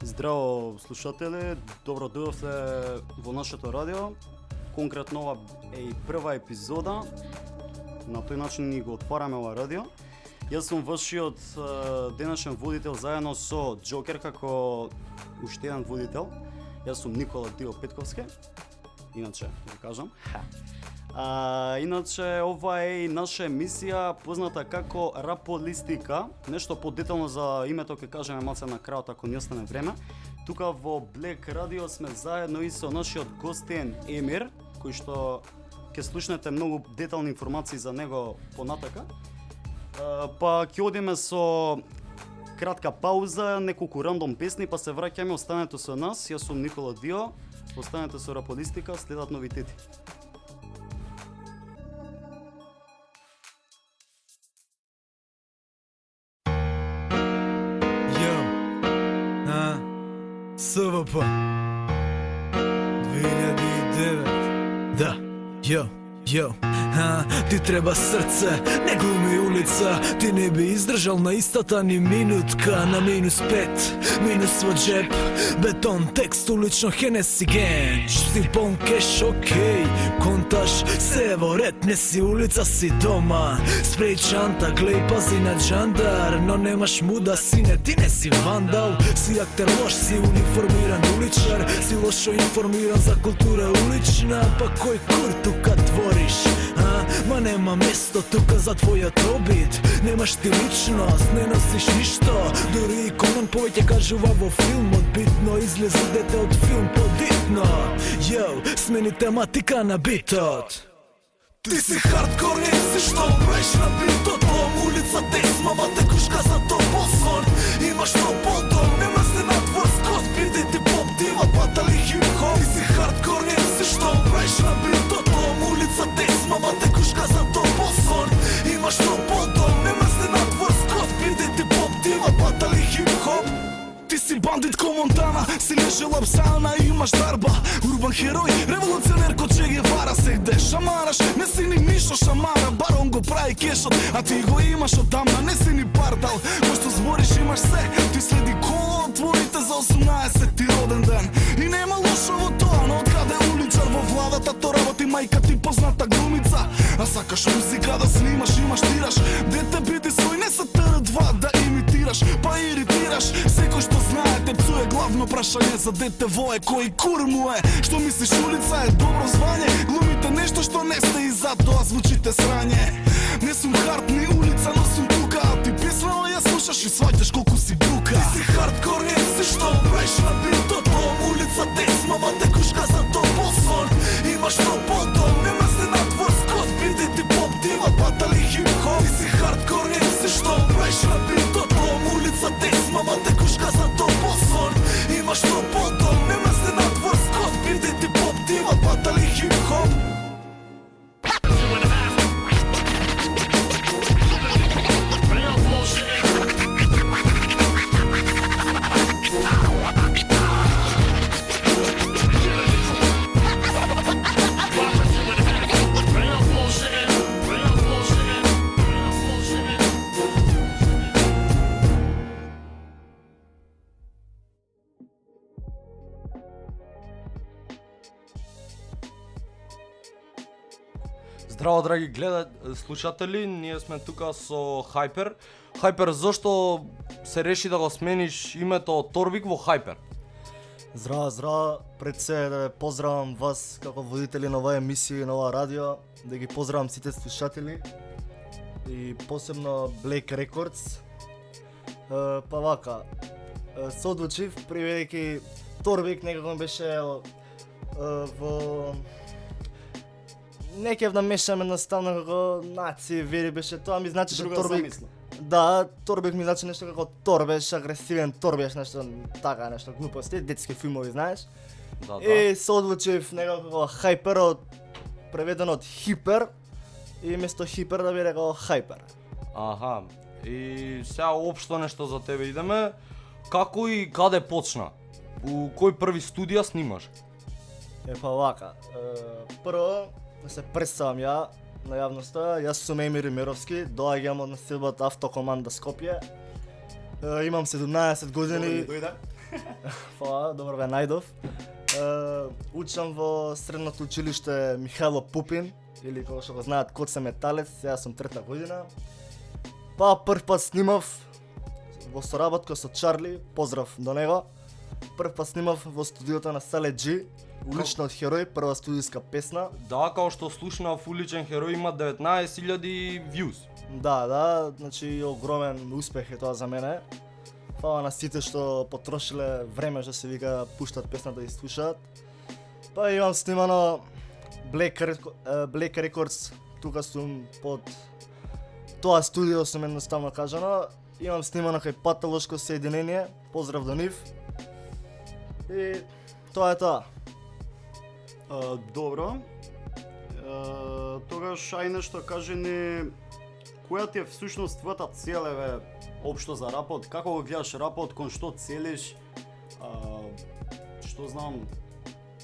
Здраво слушатели, добро дојдовте во нашето радио. Конкретно ова е и прва епизода. На тој начин ни го отвараме ова радио. Јас сум вашиот денешен водител заедно со Джокер како уште еден водител. Јас сум Никола Дио Петковски. Иначе, да кажам. Иначе ова е и наша емисија позната како Раполистика. Нешто подетално за името ќе кажеме малце на крајот ако ни остане време. Тука во Black Radio сме заедно и со нашиот гостен Емир, кој што ќе слушнете многу детални информации за него понатака. Па ќе одиме со кратка пауза, неколку рандом песни, па се враќаме, останете со нас. Јас сум Никола Дио. Останете со Раполистика, следат новитети. СВП 2009. Да, йо, ти треба срце, не глуми улица. Ти не би издржал на истата ни минутка. На -5, минус во джеп, бетон, текст, улично Хенеси генч. Си пон кеш, окей, конташ се во ред, не си улица, си дома. Спреј чанта, глеј, пази на джандар. Но немаш муда, сине, ти не си вандал. Си актер лош, си униформиран уличар. Си лошо информиран за култура улична. Па кој кур тука твориш? Ма нема место тука за твојот обид. Немаш ти личност, не носиш ништо. Дури и Конан повеќе кажува во филмот. Битно излезе дете од филм подитно. Јоу, смени тематика на битот. Ти си хардкор, не си што правиш на битот. Лом улица, тесмава, текушка за тој послон. Имаш то подом, нема се на твој скот. Биде ти поп, дива, батали хип-хоп. Ти си хардкор, не си што правиш на битот. Лом улица, тесмава, текушка за тој послон. Имаш то подом, нема се на твој скот. Биде ти поп, дива, батали хип-хоп. Ти си бандит ко Монтана, си лежела псана и имаш дарба. Урбан херој, револуционер ко Че Гевара. Се где шамараш, не си ни Мишо Шамара. Барон го прави кешот, а ти го имаш одамна. Не си ни Бардал, кој што збориш имаш се. Ти следи коло отворите за 18 ти роден ден. И нема лошо во тоа, но откаде уличар во владата, то работи мајка ти позната глумица. А сакаш музика да снимаш, имаш тираш. Дете биди свој, не са ТР2 да имитираш. Па иритираш, секој што знае те пцуе. Главно прашање за дете вое, кој кур му е. Што мислиш улица е добро звање? Глумите нешто што не сте и затоа звучите срање. Не сум хард ни улица, но сум тука. А ти песмава ја слушаш и сваќаш колку си бука. Ти си хардкор, не си што правиш на битот. Лом улица, тесмава, текушка за тој послон. Имаш то подом, нема се на твој скот. Биде ти поп, дива, батали хип-хоп. Ти си хардкор, не си што правиш на битот. Лом улица, тесмава, текушка за тој послон. Имаш то подом, нема се на твој скот. Биде ти поп, дива, батали хип-хоп. Здраво, драги слушатели, ние сме тука со Хајпер. Хајпер, зошто се реши да го смениш името од Торбик во Хајпер? Здраво, пред се да поздравам вас како водители на оваа емисија и на оваа радио, да ги поздравам сите слушатели и посебно Black Records. Па вака, се одлучив приведејќи Торбик некако беше во не ќе да мешаме наставно како нација, вери беше тоа, ми значеше Торбик. Да, Торбик ми значи нешто како торбеш, агресивен торбеш, нешто така, нешто глупости, детски филмови, знаеш. Да. И се одлучив некако како Хајпер, преведено од хипер, и место хипер да биде како Хајпер. Аха, и сега општо нешто за тебе идеме. Како и каде почна? У кој први студија снимаш? Па вака, прво да се представам ја на јавноста, јас сум Емир Римировски, доаѓам од населбата Автокоманда Скопје. Имам 17 години. Фала, добро ве најдов. Учам во средното училиште Михајло Пупин, или како што го знаат Коце Металец, сега сум 3-та година. Па прв пат снимав во соработка со Чарли, поздрав до него. Прв пат снимав во студиото на Сале G, Уличниот херој, прва студиска песна. Да, као што слушнав, Уличен херој има 19.000 views. Да, значи огромен успех е тоа за мене. Фала на сите што потрошиле време што се вика пуштат песна да слушаат. Па имам снимано Black Records, тука сум под тоа студио сум едноставно кажано. Имам снимано кај Патолошко соединение, поздрав до нив. И тоа е тоа. Добро. Тогаш ај нешто кажи ни, која ти е всушност твојата цел, еве, општо за рапот, како го гледаш рапот, кон што целиш, што знам,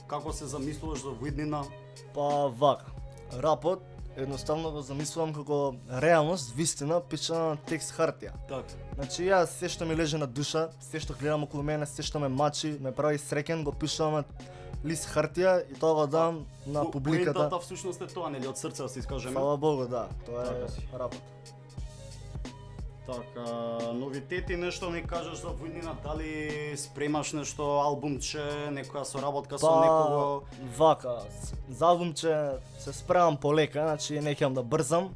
како се замислуваш за виднина? Па вака, рапот едноставно го замислувам како реалност, вистина, пишана на текст хартија. Така. Значи јас се што ми лежи на душа, се што гледам околу мене, се што ме мачи, ме прави среќен, го пишувам на лист хартија и тоа го дам на публиката. Поентата всушност е тоа, нели, од срце да се искажеме? Фала Богу, да, тоа Така си. е рапот. Така, новитети нешто ни кажеш за виднина, дали спремаш нешто, албумче, некоја соработка со некого? Вака, за албумче се спремам полека, значи не ќе да брзам.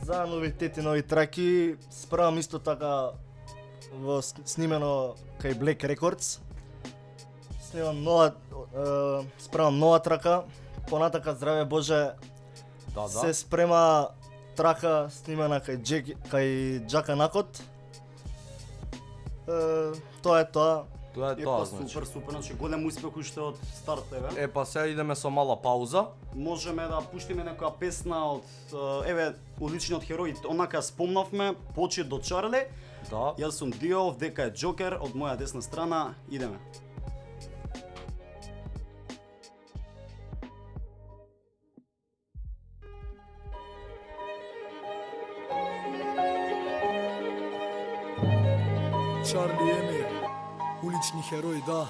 За новитети, нови траки, спремам исто така во снимено кај Black Records. Спремам нова трака, понатака здраве Боже, Да. се спрема трака снимена кај Джака Накот. Тоа е тоа. Тоа е тоа, значи. Супер, значи голем успех уште од старт, еве. Па сега идеме со мала пауза. Можеме да пуштиме некоја песна од, еве, Уличниот херој, онака спомнавме, почи до Чарли. Да. Јас сум Дио, дека е Джокер, од моја десна страна, идеме. Чарли Емир, улични херои, да.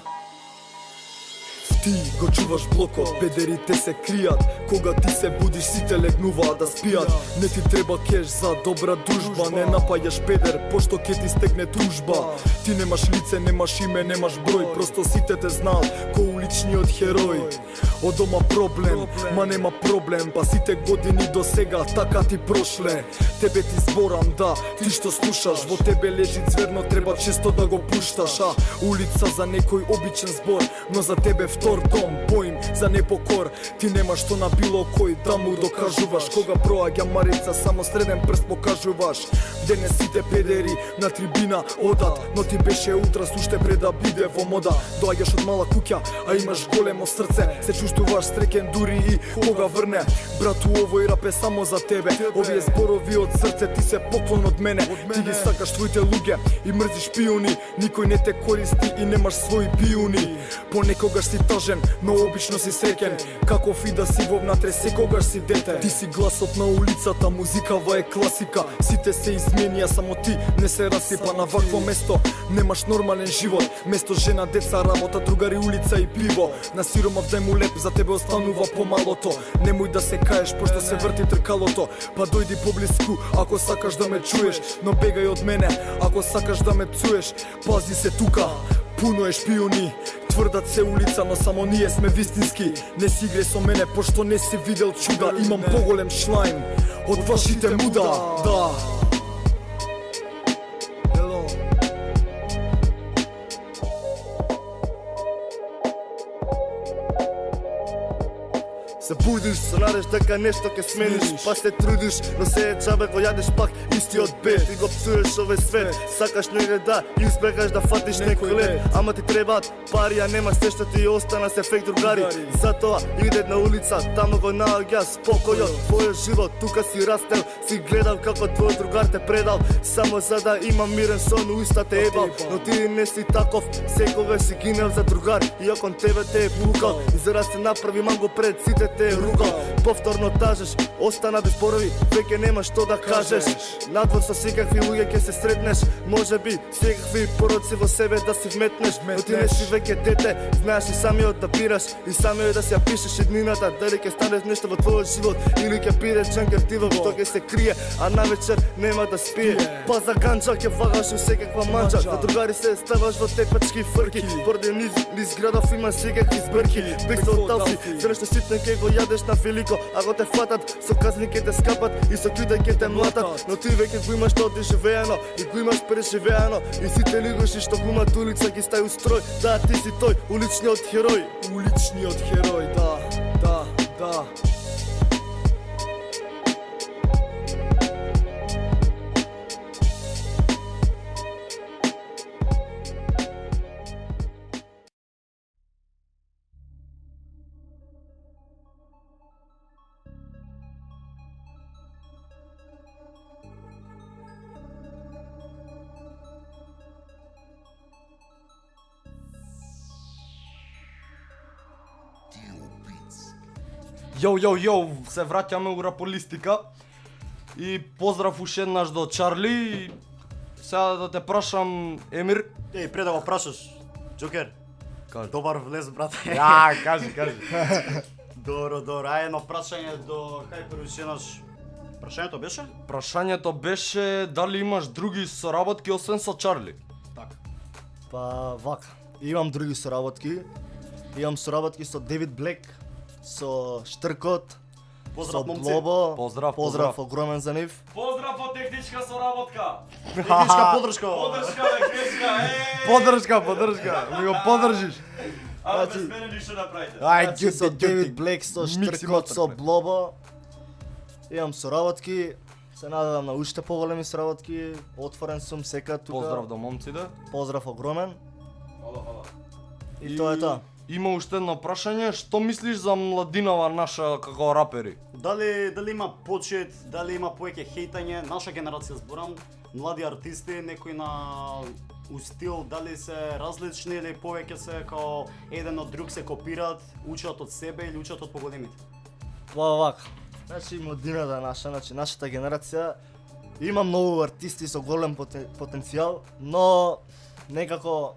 Ти го чуваш блокот, педерите се кријат. Кога ти се будиш, сите легнуваат да спијат. Не ти треба кеш за добра дружба. Не напајаш педер, пошто ке ти стегне тужба. Ти немаш лице, немаш име, немаш број. Просто сите те знаат ко уличниот херој. Од дома проблем, ма нема проблем. Па сите години до сега така ти прошле. Тебе ти зборам, да, ти што слушаш. Во тебе лежи цверно, треба често да го пушташ. Улица за некој обичен збор, но за тебе втор дом, боим за непокор. Ти нема што на било кој да му докажуваш. Кога проаѓа Марица, само среден прст покажуваш. Денес сите педери на трибина одат, но ти беше утрас уште пред да биде во мода. Доаѓаш од мала куќа, а имаш големо срце. Се чувствуваш среќен дури и кога врне. Брату, овој рап е само за тебе. Овие зборови од срце ти се поклон од мене. Ти ги сакаш твоите луѓе и мрзиш пиуни. Никој не те користи и немаш своји пиуни. Понекогаш си тажен, но обично си среќен. Каков и да си вовнатре, секогаш си дете. Ти си гласот на улицата, музикава е класика. Сите се изменија, само ти не се расипа. На вакво место немаш нормален живот. Место жена, деца, работа, другари, улица и пиво. На сиромав дај му леп, за тебе останува помалото. Немој да се каеш, пошто се врти тркалото. Па дојди поблиску, ако сакаш да ме чуеш. Но бегај од мене, ако сакаш да ме пцуеш. Пази се тука, пуно е шпиони. Тврдат се улица, но само ние сме вистински. Не си игре со мене, пошто не си видел чуда. Имам поголем шлајм од вашите муда. Да. Се будиш, се надеш дека нешто ке смениш. Па се трудиш, но се е чабе кој јадеш пак истиот бед. Ти го псуеш овој свет, сакаш негде да и успекаш да фатиш некој лед. Ама ти требаат пари, а нема се што ти остана се фек другари. Затоа иде на улица, таму го наоѓа спокојот. Твојот живот, тука си растел, си гледал како твојот другар те предал. Само за да има мирен сон, уста те ебал. Но ти не си таков, секогаш си гинев за другар. И окон тебе те е пукал, и за да се направи манго пред сите те е ругал. Повторно тажеш, остана без зборови, веќе нема што да кажеш. Надвор со секакви луѓе ќе се сретнеш, можеби секакви пороци во себе да си вметнеш. Но ти не си веќе дете, знаеш и самиот да бираш, и самиот да си ја пишеш иднината, дали ќе станеш нешто во твојот живот или ќе пиеш джанкер дивов што ќе се крие, а навечер нема да спие. Па за ганџа ќе вагаш у секаква манџа, за другари се ставаш во тепачки фрки, поради низ градов има секакви збрки. Бег се отталци, за нешто ситно ќе го јадеш на велико, ако те фатат, со казни ќе те скапат и со кјудај ќе те млатат. Но ти веќе го имаш тоа доживеано и го имаш преживеано, и сите лигуши што го имат улица ги стај у строј. Да, ти си тој уличниот херој. Уличниот херој, да. Јоу, се враќаме у раполистика. И поздрав уште еднаш до Чарли. И сега да те прашам, Емир. Еј, пред да го прашаш, Джокер. Кажи. Добар влез, брате. Ја, кажи. Добро, ај едно прашање до Хајпер уште еднаш. Прашањето беше? Прашањето беше дали имаш други соработки освен со Чарли? Така. Па вака, имам други соработки. Имам соработки со Девид Блек, со Штркот, Поздрав, со момци. Блобо. Поздрав. огромен за нив. Поздрав по техничка соработка. Техничка подршка. Подршка бе, грешка, Подршка, ми го подржиш. Абе, Значи- без мене ништо направите. Значи со Девид Блек, со Микси Штркот, со мотор, Блобо. Имам соработки. Се надевам на уште поголеми соработки. Отворен сум сека тука. Поздрав до момците. Поздрав огромен. Хала. И тоа е тоа. Има уште едно прашање, што мислиш за младинава наша како рапери? Дали има почет, дали има повеќе хейтање, наша генерација зборам, млади артисти, некои на у стил, дали се различни или повеќе се као еден од друг се копираат, учат од себе или учат од поголемите? Па вака. Значи младината наша, значи нашата генерација има многу артисти со голем потенцијал, но некако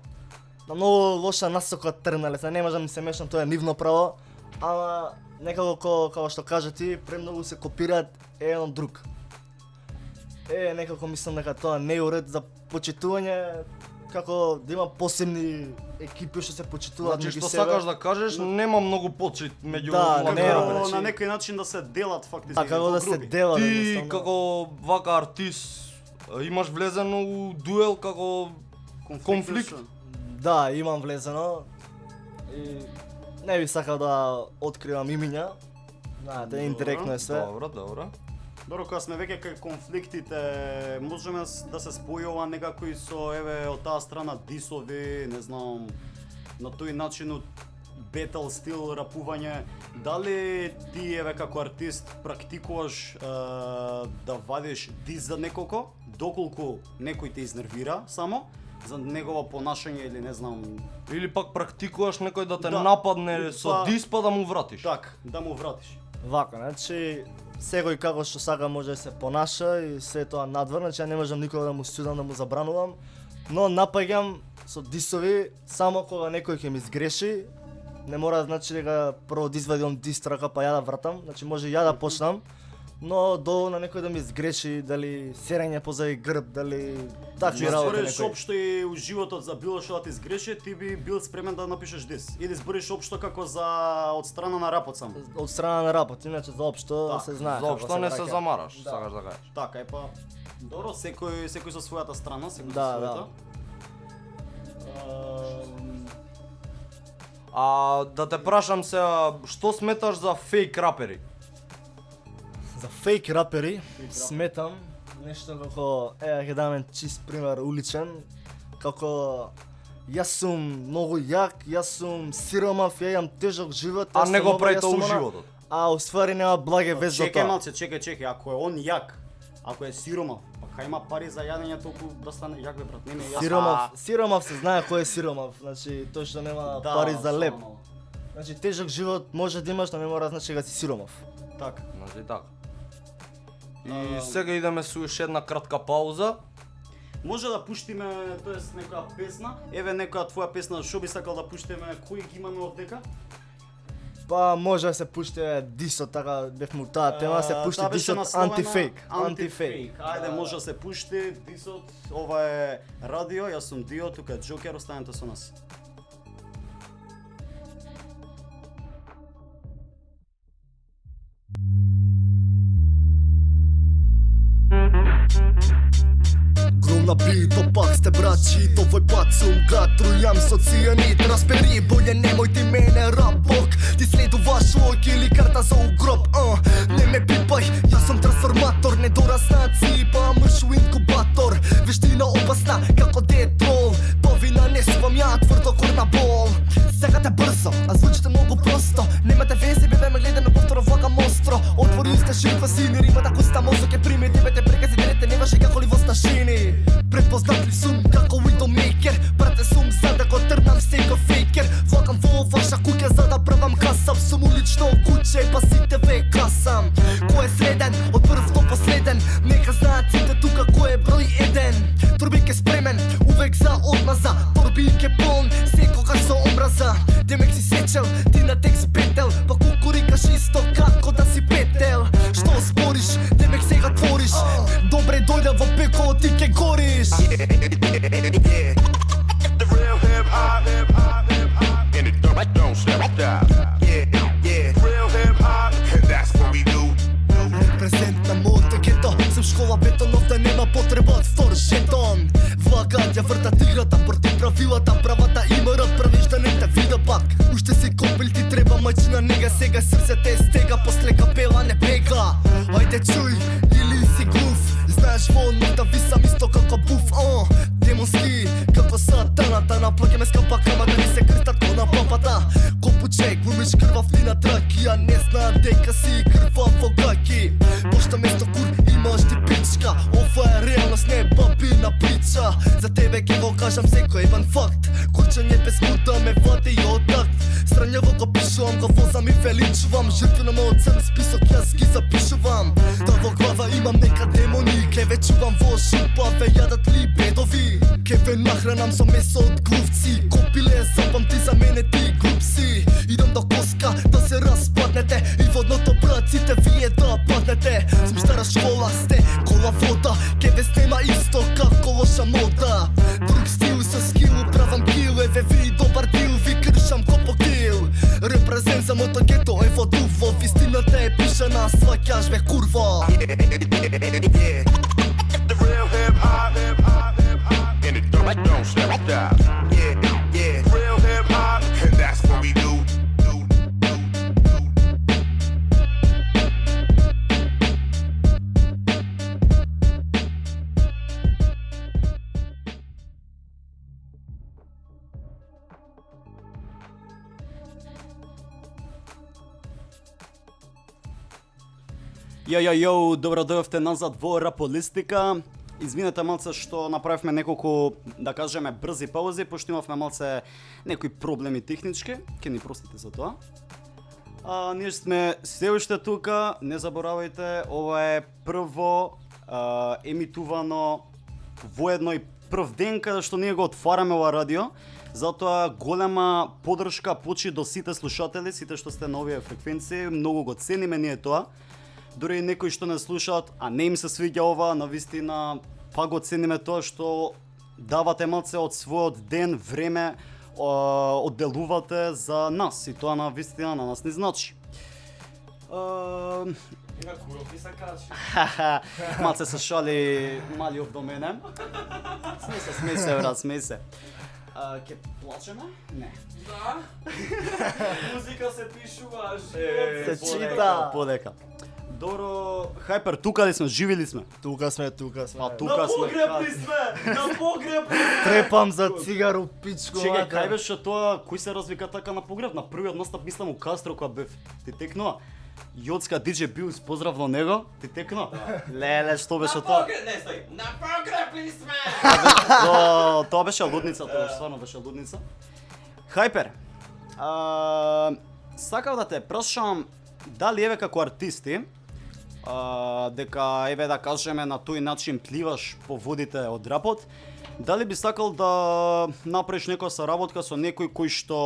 на многу лоша насока тргнале. Се не можам да ми се мешам, тоа е нивно право, ама некако како што кажа ти, премногу се копираат еден од друг. Некако мислам дека тоа не е уред за почитување, како да има посебни екипи што се почитуваат Значи меѓу што себе. сакаш да кажеш, нема многу почит меѓу Да, младите нема, рапери. Како значи- на некој начин да се делат фактички А како во да се групи. дела Ти едноставно. како вака артист имаш влезено у дуел како конфликт? што? Да, имам влезено и не би сакал да откривам имиња. Знаете, индиректно е све. Добро. Добро, кога сме веќе кај конфликтите, можеме да се спојува некако со еве од таа страна дисови, не знам, на тој начин од бетал стил рапување. Дали ти еве како артист практикуваш да вадиш дис за неколку, доколку некој те изнервира само за негово понашање или не знам, Или пак практикуваш некој да те Да. нападне со Па- дис па да му вратиш? так, да му вратиш. Вака, значи секој како што сака може да се понаша и се тоа надвор, значи ја не можам никога да му судам, да му забранувам, но напаѓам со дисови само кога некој ќе ми сгреши. Не мора значи дека прво да извадам дистрака па ја да вратам, значи може ја да почнам, но доволно некој да ми сгреши, дали серење позади грб, дали такви Значи, работи збориш некој. општо и у животот за било што да ти сгреши, ти би бил спремен да напишеш дис. Или збориш општо како за од страна на рапот сам. Од страна на рапот, иначе заопшто Да, се знае. Заопшто како не се враќа. замараш, Да. сакаш да кажеш. Така е па. Добро, секој со својата страна, секој Да, со да. својата. А да те прашам сега, што сметаш за фейк рапери? За фейк рапери сметам нешто како, ќе дам еден чист пример уличен, како јас сум многу јак, јас сум сиромав, ја имам тежок живот, А јас не сум го ова, прави јас тоа сум у она, животот. А уствари нема благе вез за Чекај тоа. малце, чекај, ако е он јак, ако е сиромав, па кај има пари за јадење толку да стане јак бе брат, не ми е јасно. Сиромав се знае кој е сиромав, значи тој што нема Да, пари за леп. само Значи тежок живот може да имаш, но не мора значи да си сиромав. Така. Значи така. И сега идеме со уште една кратка пауза. Може да пуштиме, тоест некоја песна, еве некоја твоја песна, што би сакал да пуштиме, кои ги имаме овдека? Па може да се пушти дисот, така бевме у таа тема, се пушти Таа беше дисот насловена антифейк. Антифейк. Ајде, може да се пушти дисот, ова е радио, јас сум Дио, тука е Джокер, останете со нас. На бито пак сте браќи, овој пат сум гад, трујам со цијанит. Распери, боље немој ти мене рабок, ти следуваш лог или карта за угроб. Не ме пипај, јас сум трансформатор, не дораснаци, па мрш у инкубатор. Вештина опасна, како детрол, повина не сувам ја, тврдо корна бол. Сега те брзо, а звучите многу просто. Немате вези, бе ме гледа на повтора влага монстро. Отвори уста ширква сини, рима да куста мозок е прими. Тебе те прекази дете, немаше како ли во сташини. Препознатлив сум како Widowmaker, брате сум за да го трнам стейко фейкер. Влагам во ваша куќа за да правам касап. Сум улично куќе, па сите ве касам. Кој е среден, од прв до последен, нека знаат сите тука кој е број 1. Турбик е спремен, увек за одмаза. Турбик е полн, секогаш со омраза. Демек си сечел, ти на текст бетел, па кукурикаш исто како да си петел. Што спориш, демек сега твориш. Добре дојде во пеко, ти ке гориш. The real hip hop, and it don't stop. Yeah, real hip hop, and that's what we do. Презент на моето гето, сум школа бетон, овде нема потреба од втор жетон. Влагат ја вртат играта против правилата, правата имарат правиш да не те вида пак. Уште си копил ти треба мајчина нега, сега срцете е стега, после капела не бега. Ајде чуј, или си глув, знаеш во нота висам исто како буф. Демонски, како сатаната, наплаќаме скапа кама да ни се крстат ко на папата. Копуче, глумиш крвав ни на тракија, не знаат дека си крвав во гаки. Пошта место кур имаш ти пичка, ова е реалност, не бабина прича. За тебе ке го кажам секој ебан факт, курчање без мута ме вади и од такт. Странјаво го пишувам, го возам и величувам, жртви на мојот црн список јас ги запишувам. Да во глава имам нека демони, ке ве чувам во шупа, ве јадат ли бедови. Ке ве нахранам со месо од глувци, копиле запамти за мене ти глупси. Идам до коска да се распаднете и водното браците вие да паднете. Сум стара школа, сте кола вода, ке ве снема исто како лоша мода. Друг стил со скил, правам кил, еве ви добар дил, ви кршам ко по кил. Репрезент за моето гето е во дуво, вистината е пишана, сваќаш бе курва. The real hip hop, and it don't stop. Yeah, real hip hop, and that's what we do. Јо, добро дојавте назад во Раполистика. Извинете малце што направивме неколку, да кажеме, брзи паузи, пошто имавме малце некои проблеми технички, ќе ни простите за тоа. Ние сме се уште тука, не заборавајте, ова е прво емитувано воедно и прв ден каде што ние го отвараме ова радио, затоа голема поддршка почи до сите слушатели, сите што сте на овие фреквенции, многу го цениме ние тоа. Дури и некои што не слушаат, а не им се свиѓа ова, навистина па го цениме тоа што давате малце од својот ден, време, одделувате за нас и тоа навистина на нас не значи. На куров ти се качи. Малце се шали Малиов до мене. Смей се, брат, смей се. Ке плачеме? Не. Да? Музика се пишува, Се живот чита. Подека. Добро, Хајпер, тука ли сме? Живи ли сме? Тука сме, тука сме. А На тука сме. погреб ли сме? На погреб ли сме? Трепам за цигару, пичко. Чекај, вака. кај беше тоа, кој се развика така на погреб? На првиот настап мислам у Кастро кога бев. Ти текнува? Јоцка DJ Билс, поздрав во него. Ти текнува? Леле, што беше На тоа? погреб, не стои. На погреб ли сме? Тоа беше лудница, тоа стварно беше лудница. Хајпер, сакав да те прашам дали еве како артисти дека еве да кажеме на тој начин пливаш по водите од рапот, дали би сакал да направиш некоја соработка со некој кој што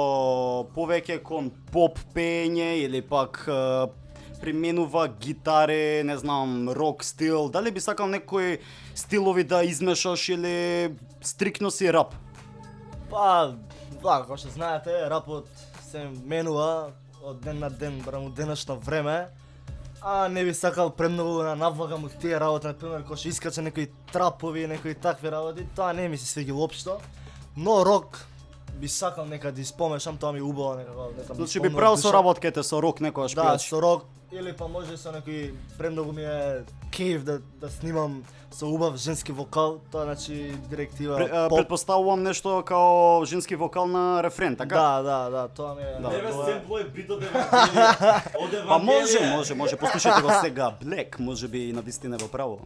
повеќе кон поп пење или пак применува гитаре, не знам, рок стил, дали би сакал некои стилови да измешаш или стрикно си рап? Па, да, како што знаете, рапот се менува од ден на ден, барем од денешно време. А не би сакал премногу да навлагам од тие работи, например, кога што искача некои трапови, некои такви работи, тоа не ми се свиѓа воопшто. Но рок би сакал некаде испомешам, тоа ми е убаво некако, не знам. Значи би правил соработките со рок некојаш Да, пијач? со рок или па може со некои премногу ми е кејф да снимам со убав женски вокал, тоа значи директива поп. Предпоставувам нешто као женски вокал на рефрен, така? Да, тоа ми е. Не бе, тоа е. семпло е бит од Евангелие. Од Па Евангелие. може, послушайте го сега, Black, може би навистина во право.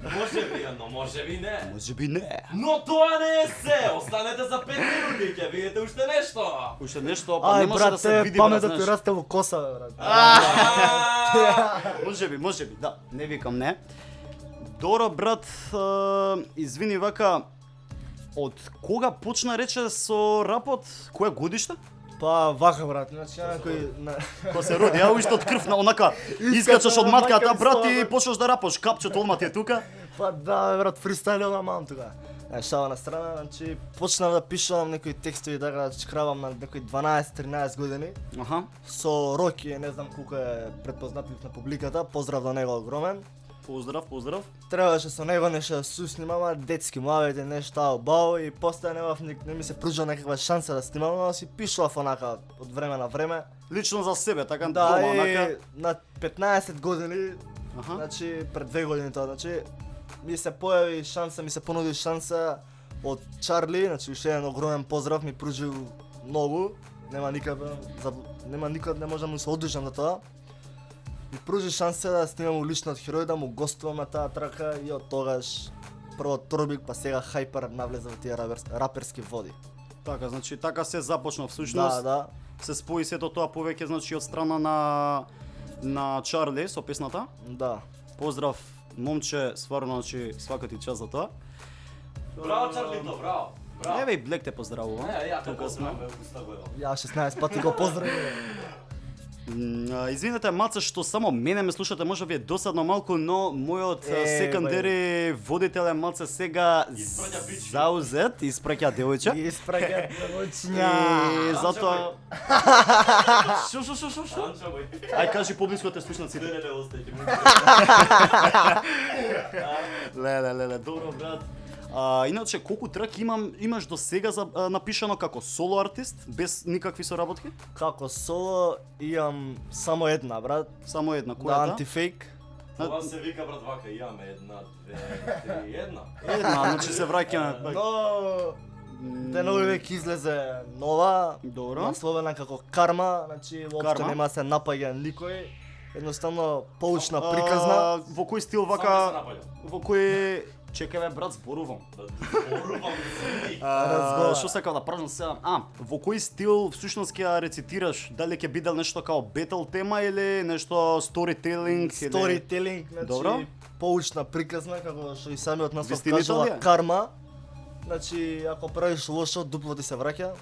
Може би, но може би не. Може би не. Но тоа не е се. Останете за 5 минути, ќе видите уште нешто. Уште нешто, па Ај, не може да се брате, види, брат, паметот ти знаеш. расте во коса, бе, брат. Може би, да, не викам не. Добро, брат, извини вака, од кога почна рече со рапот? Која годиште? Па вака, брат, значи ја некој Кога се роди, ја уште од крв на онака, искачаш од матката, брат, и почнеш да рапаш, капчето одма ти е тука. Па да, бе, брат, фристайлил на мам тука. Шала на страна, значи почнав да пишувам некои текстови така да чкравам на некои 12-13 години. Аха. Со Роки, не знам колку е предпознатлив на публиката, поздрав до него огромен. Поздрав. Требаше со него нешто да суснимам, детски млавите, нешто ао-бао и после не ми се пруџа некаква шанса да снимам, но си пишував онака од време на време. Лично за себе, така Да, дома, и онака. на 15 години, Аха. значи пред 2 години тоа, значи ми се понуди шанса од Чарли, значи уште еден огромен поздрав, ми пружи многу, нема никад не можам да се оддишам на тоа. Ми пружи шанса да снимам уличниот херој, да му гостувам на таа трака и од тогаш прво Торбик, па сега Хајпер навлезе во тие раперски води. Така, значи така се започна всушност. Да. Се спои сето тоа повеќе значи од страна на Чарли со песната. Да. Поздрав момче, стварно значи свака ти час за тоа. Браво, Чарлито, браво. Браво. Еве и Блек те поздравува. Ја те Тука сме. познавам, бе, пуста го едно. Ја 16 пати го поздравив. Извинете, маца што само мене ме слушате, може би е досадно малку, но мојот секондари водител е малце сега Испраќа бички. заузет, испраќа девојче. Испраќа И девојчиња. затоа Шо? Анчо, бој. Ај кажи поблиску да те слушнат сите. Не, остајте му. Леле, добро брат. Иначе колку траки имаш до сега напишано како соло артист без никакви соработки? Како соло имам само една, брат. Само една, Да, која е антифейк. Ова се вика, брат, вака, имаме 1, 2, 3, 1. Една, значи се враќаме. Но денови веќе излезе нова, Добро. насловена како Карма, значи воопшто Карма. нема се напаѓа никој. Едноставно поучна приказна. Во кој стил Само да се вака? напаѓа. Во кој Чекај бе брат, зборувам. Зборувам, звини. Разговар. Што сакав да прашам сега? Во кој стил всушност ќе ја рецитираш? Дали ќе биде нешто као бетл тема или нешто сторителинг или Сторителинг, Добро. значи поучна приказна, како што и самиот наслов Вистинито ли кажува е? Карма. Значи, ако правиш лошо, дупло ти се враќа.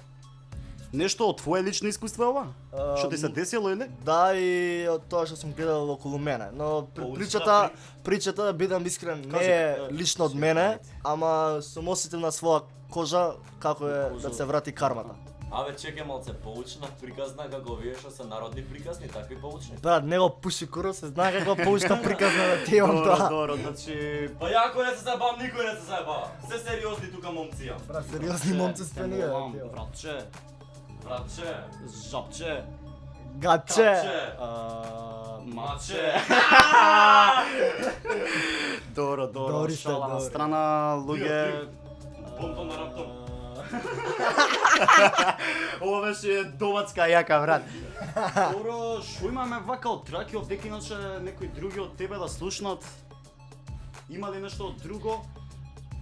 нешто од твое лично искуство е ова? Што ти се десило или? Да, и од тоа што сум гледал околу мене, но Поучна причата да бидам искрен, Кажи, не е лично од мене, кажи. ама сум осетил на своја кожа како е Кожа. да се врати кармата. Абе, чекай малце, поучна приказна како вие што се народни приказни, такви поучни. Брат, него пуши куру, се знае како поучна приказна да ти имам тоа. Добро, значи Па ја ако не се заебавам, никој не се заебава. Се сериозни тука момци имам. Брат, сериозни момци сте ние. братче, Братче, жапче, Гаче. капче, маче. маче. Добро, Добри сте, шала на добри. страна, луѓе. Бонтон на раптом. Ова беше домацка јака, брат. Добро, шо имаме вака од траки, дека иначе некои други од тебе да слушнат? Има ли нешто друго?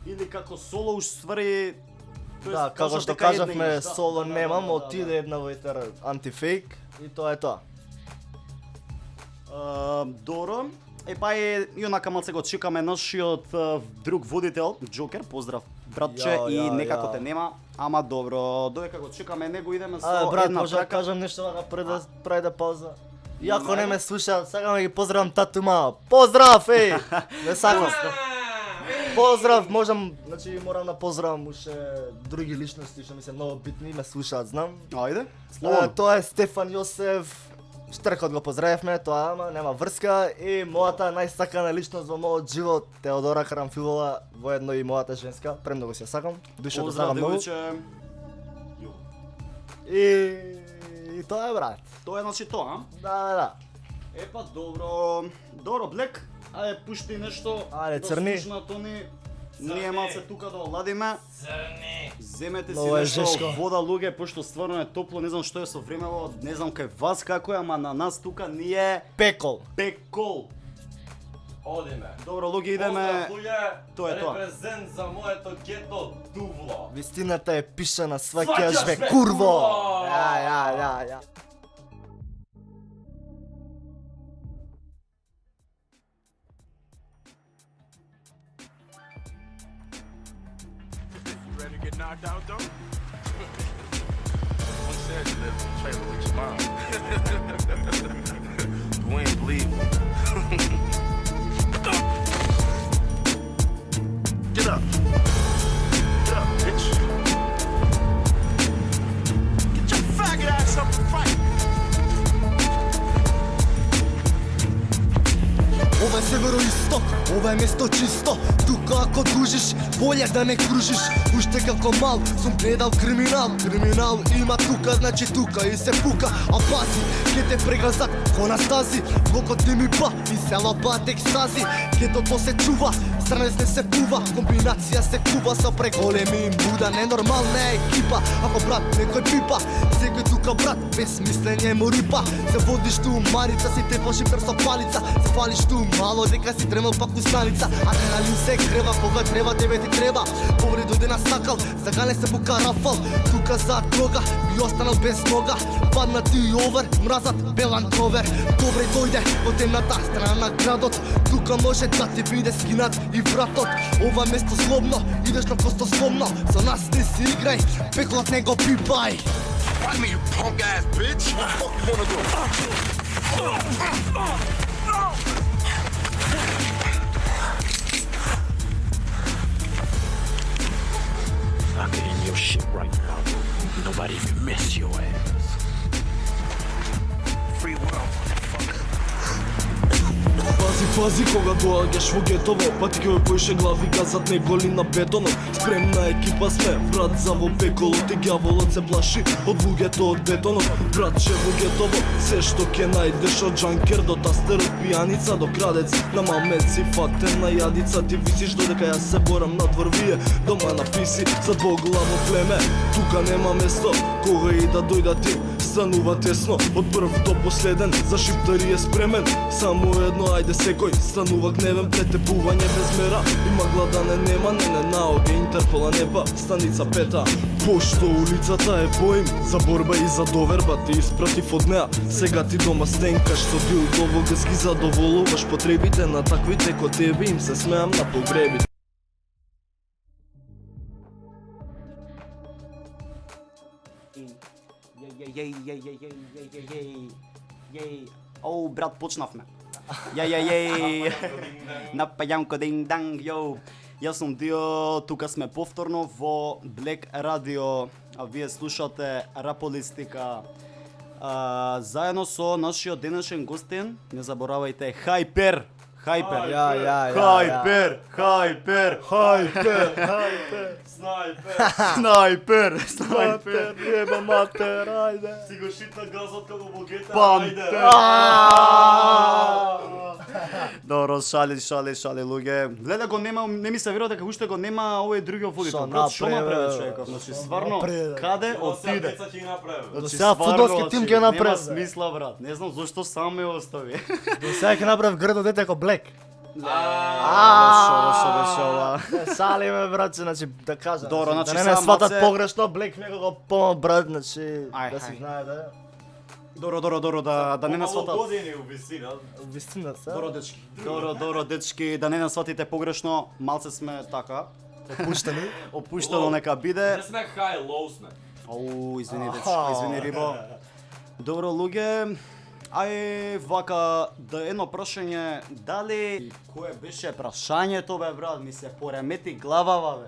Или како соло уствари Да, како што кажавме, соло немам, отиде една ветер антифейк и тоа е тоа. Добро. Па е, јонака малце го чекаме нашиот друг водител, Джокер, поздрав братче, и некако те нема, ама добро, додека го чекаме него идеме со Брат, една може да трака. кажам нешто вака пред да прави да пауза. Иако не ме слуша, сакам да ги поздравам тату ма. Поздрав, еј! Не сакам. Поздрав, можам, значи морам да поздравам уште други личности што ми се многу битни, ме слушаат, знам. Ајде, слободно. Тоа е Стефан Јосеф. Штркот го поздравивме, тоа ама нема врска, и мојата најсакана личност во мојот живот, Теодора Карамфилова, воедно и мојата женска, премногу се сакам, душата Поздрав, сакам многу. девојче. И тоа е, брат. Тоа е значи тоа, а? Да. Епа, добро. Добро, Блек. Ајде, пушти нешто. Ајде, црни. Да слушна Тони. Ние малце тука да оладиме. Црни. Земете си Много е нешто жешко. вода, луѓе, пошто стварно е топло, не знам што е со времево, не знам кај вас како е, ама на нас тука ние Пекол. пекол. Одиме. Добро, луѓе, идеме. Поздрав, луѓе. Тоа е тоа. Репрезент за моето гето Дувло. Вистината е пишана, сваќаш Сваќаш, бе, бе, курво! курво! Ја. You ready to get knocked out though? One said you live in a trailer with your mom. We ain't believe me. Get up. Get up, bitch. Get your faggot ass up and fight. Ова е североисток, ова е место чисто. Тука ако дружиш, болje да не кружиш. Уште како мал сум гледал криминал. Криминал има тука, значи тука и се пука. А пази, ке те прегазат ко на стази. Блокот не ми ба и села бат екстази. Кетото се чува, странец не се пува. Комбинација се кува со преголеми муда. Ненормална е екипа, ако брат некој пипа. Секој тука брат, без мислење му рипа. Се водиш ту марица, си тепаш и персо палица. Се фалиш ту мало, дека си дремал пак у станица. Адреналин се крева, кога треба, тебе ти треба. Повреди дојде на сакал, загане се бука рафал. Тука за дрога, би останал без нога. Падна ти овер, мразат белан ковер. Добре дојде во темната страна на градот. Тука може да ти биде скинат и вратот. Ова место злобно, идеш на костословно. Со нас не си играј, пеклот не го пипај. Fight me, you punk ass bitch. What the fuck you wanna do? I could end your shit right now. Nobody even miss your ass. Free world, motherfucker. Пази кога доаѓаш во гетово, па ти ќе поише глави газат не голи на бетонот. Спремна екипа сме, брат, за во пеколот и ѓаволот се плаши од луѓето од бетонот. Братче, во гетово, се што ќе најдеш од джанкер до тастер, од пијаница до крадец, на мамет си фатен на јадица, ти висиш додека јас се борам надвор вие, дома написи за двоглаво племе. Тука нема место, кога и да дојда ти, станува тесно, од прв до последен, за шиптари е спремен, само едно ајде секој, станува гневен, претепување без мера, има гладане нема, не наоѓа Интерпола неба, станица пета. Пошто улицата е боим, за борба и за доверба ти испратив од неа, сега ти дома стенкаш со дилдово гас ги задоволуваш потребите на таквите ко тебе, им се смеам на погребите. Оу, брат, почнавме. Јеј. Напајанко динг-данг, јоу. Јас сум Дио, тука сме повторно во Black Radio, а вие слушате Раполистика. Заедно со нашиот денешен гостин, не заборавајте, Хайпер. Хайпер. Ја. Хайпер. Снайпер. Снайпер. Јеба матер, ајде. Си го шитна газот како во GTA. Пантер. Добро, шали луѓе. Гледа го нема, не ми се верува дека уште го нема овој другиот водител. Што направи човекот? Значи стварно каде отиде? Деца ќе ги направи. Значи, сега стварно, фудбалски тим ќе направи. Нема смисла, брат. Не знам зошто сам ме остави. До сега ќе направи грдо дете како Блек. Лошо беше ова. Не, шалиме, братче, значи, да кажам. Добро, значи, значи, да не сега ме сватат малце- погрешно, Блек некако брат, значи, Ај, да си ај. знаете. Добро, да не нас Помалу сватат. години у висина. Вистина се. Добро дечки. Добро дечки, да не нас сватите погрешно, малце сме така. Опуштени. Опуштено нека биде. Не сме хай, лоу сме. Ау, извини дечки, извини рибо. Добро луѓе, ај вака да едно прашање, дали кое беше прашањето бе брат, ми се поремети главава бе.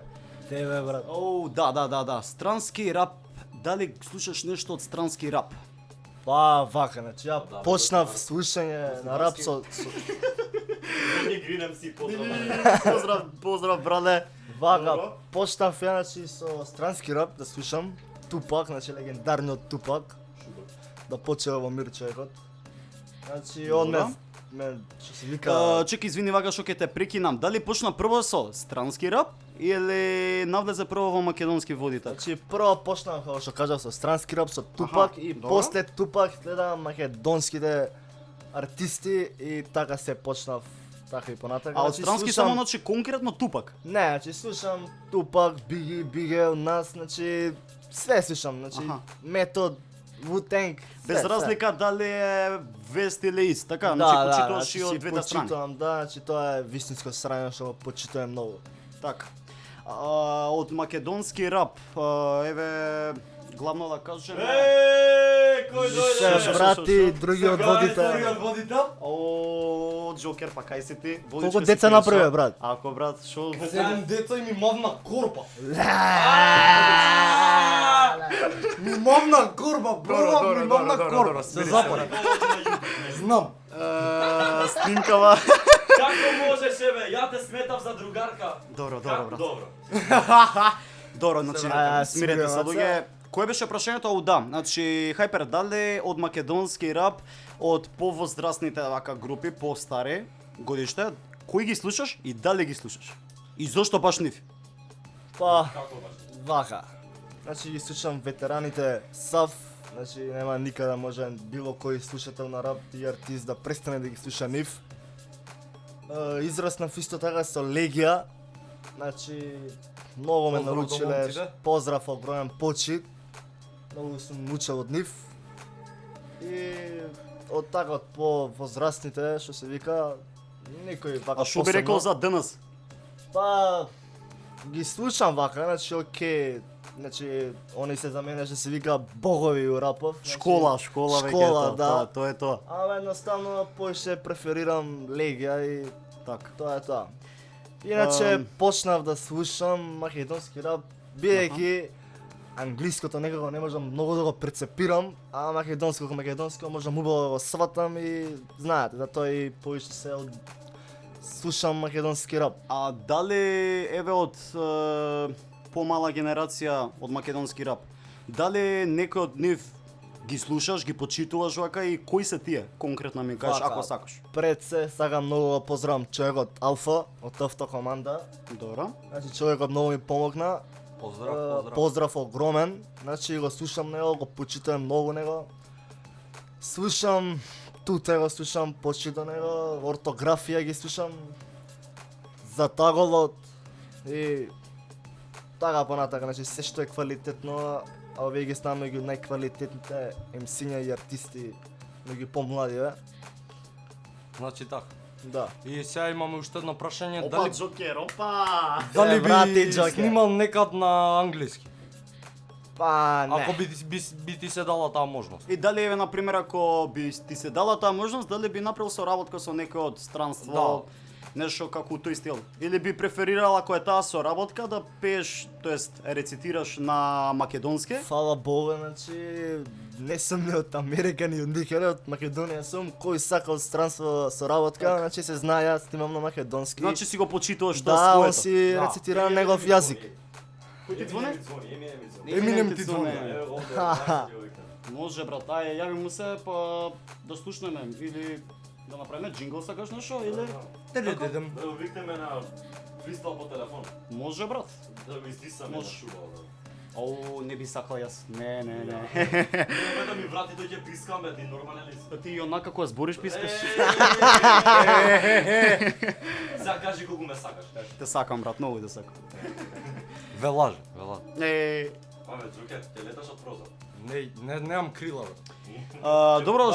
Тебе, брат. Оу, да, странски рап, дали слушаш нешто од странски рап? Па, вака, значи, ја почнав слушање на рап со... Не гринам си поздрав. Поздрав брале. Вака, почнав ја, значи, со странски рап да слушам. Тупак, значи, легендарниот Тупак. Да почeva во мир човекот. Значи, он ме, што се вика... Чекай, извини вака што ќе те прекинам. Дали почна прво со странски рап или навлезе прво во македонски водител? Значи, прво почнав, како што кажав, со странски рап, со Тупак и добро. после Тупак следам македонските артисти и така се почнав, така и понатака. А од Значи, странски слушам- само значи конкретно Тупак. Не, значи слушам Тупак, Биги, Бигел, нас, значи све слушам, значи Аха. Метод, Wu-Tang, Без све, разлика дали е вест или ист, така? Да, Значи да, почитуваш значи и од си двете страни. почитувам, да, значи тоа е вистинско срање што го почитувам многу. Така. Од македонски рап, еве главно да кажеме. Кој Се брати, другиот водител. водител? О, Джокер, па кај си ти? Колку деца направи, брат? Ако брат, шо? 7 деца и ми мавна корпа. Ми мавна корпа, бро, ми мавна корпа. Се запори. Знам. Снимкава. Како можеш бе? Ја те сметав за другарка. Добро, Како брат. добро? Добро, значи смирете се луѓе. Кое беше прашањето? Ау да, значи Хајпер, дали од македонски рап, од повозрастните вака групи, по-стари годиште, кои ги слушаш и дали ги слушаш? И зошто баш нив? Па, Како баш? вака. Значи ги слушам ветераните САВ, значи нема никада може било кој слушател на рап и артист да престане да ги слуша нив. Израснав исто така со Легија, значи многу ме Поздрав до научиле, момците. поздрав, огромен почит. Многу сум научил од нив. И од така од по-возрастните, што се вика, никој вака А што би рекол за денес? Па, ги слушам вака, значи окей, значи они се за мене што се вика богови у рапов. Значи, Школа веќе школа, тоа, да. тоа е тоа. Ама едноставно поише преферирам Легија и Така. тоа е тоа. Иначе почнав да слушам македонски рап, бидејќи англиското некако не можам многу да го прецепирам, а македонско можам убаво да го сватам и знаете, да тоа и поише се од слушам македонски рап. А дали еве од помала генерација од македонски рап, дали некој од нив ги слушаш, ги почитуваш вака и кои се тие? Конкретно ми кажеш Вака. ако сакаш. Пред се сакам многу да поздравам човекот Алфа од Автокоманда. Добро. Значи човекот многу ми помогна. Поздрав. Поздрав огромен. Значи го слушам него, го почитувам многу него. Слушам Туте го слушам, почитам него, ортографија ги слушам. За таголот и така понатака, значи се што е квалитетно, а овие ги ставам меѓу најквалитетните MC-ња и артисти, меѓу помлади, бе. Значи така. Да. И сега имаме уште едно прашање, Опа, Джокер, опа! дали Врати, би Джокер. снимал некад на англиски? Па, не. Ако би ти се дала таа можност. И дали еве на пример ако би ти се дала таа можност, дали би направил соработка со некој од странство, нешто како тој стил? Или би преферирал ако е таа соработка да пееш, тоест рецитираш на македонски? Фала Богу, значи не сум ни од Америка ни од никаде, од Македонија сум, кој сака од странство соработка, значи се знае, јас снимам на македонски. Значи си го почитуваш тоа да, он своето. си рецитира на негов јазик. Кој ти звони? Еминем ти звони. Може брат, ај јави му се па да слушнеме или да направиме джингл сакаш нешто или Дедем. Викнеме на фристайл по телефон. може брат. Да го издисаме на Може. шуба. Оу, не би сакал јас. Не. Треба да ми врати да ќе пискам, бе, ти нормален ли си? Ти онака кога збориш пискаш. Сега кажи колку ме сакаш, кажи. Те сакам, брат, многу те сакам. Велаж. Абе, Джокер, те леташ од прозор. Немам крила, бе. Добро, Да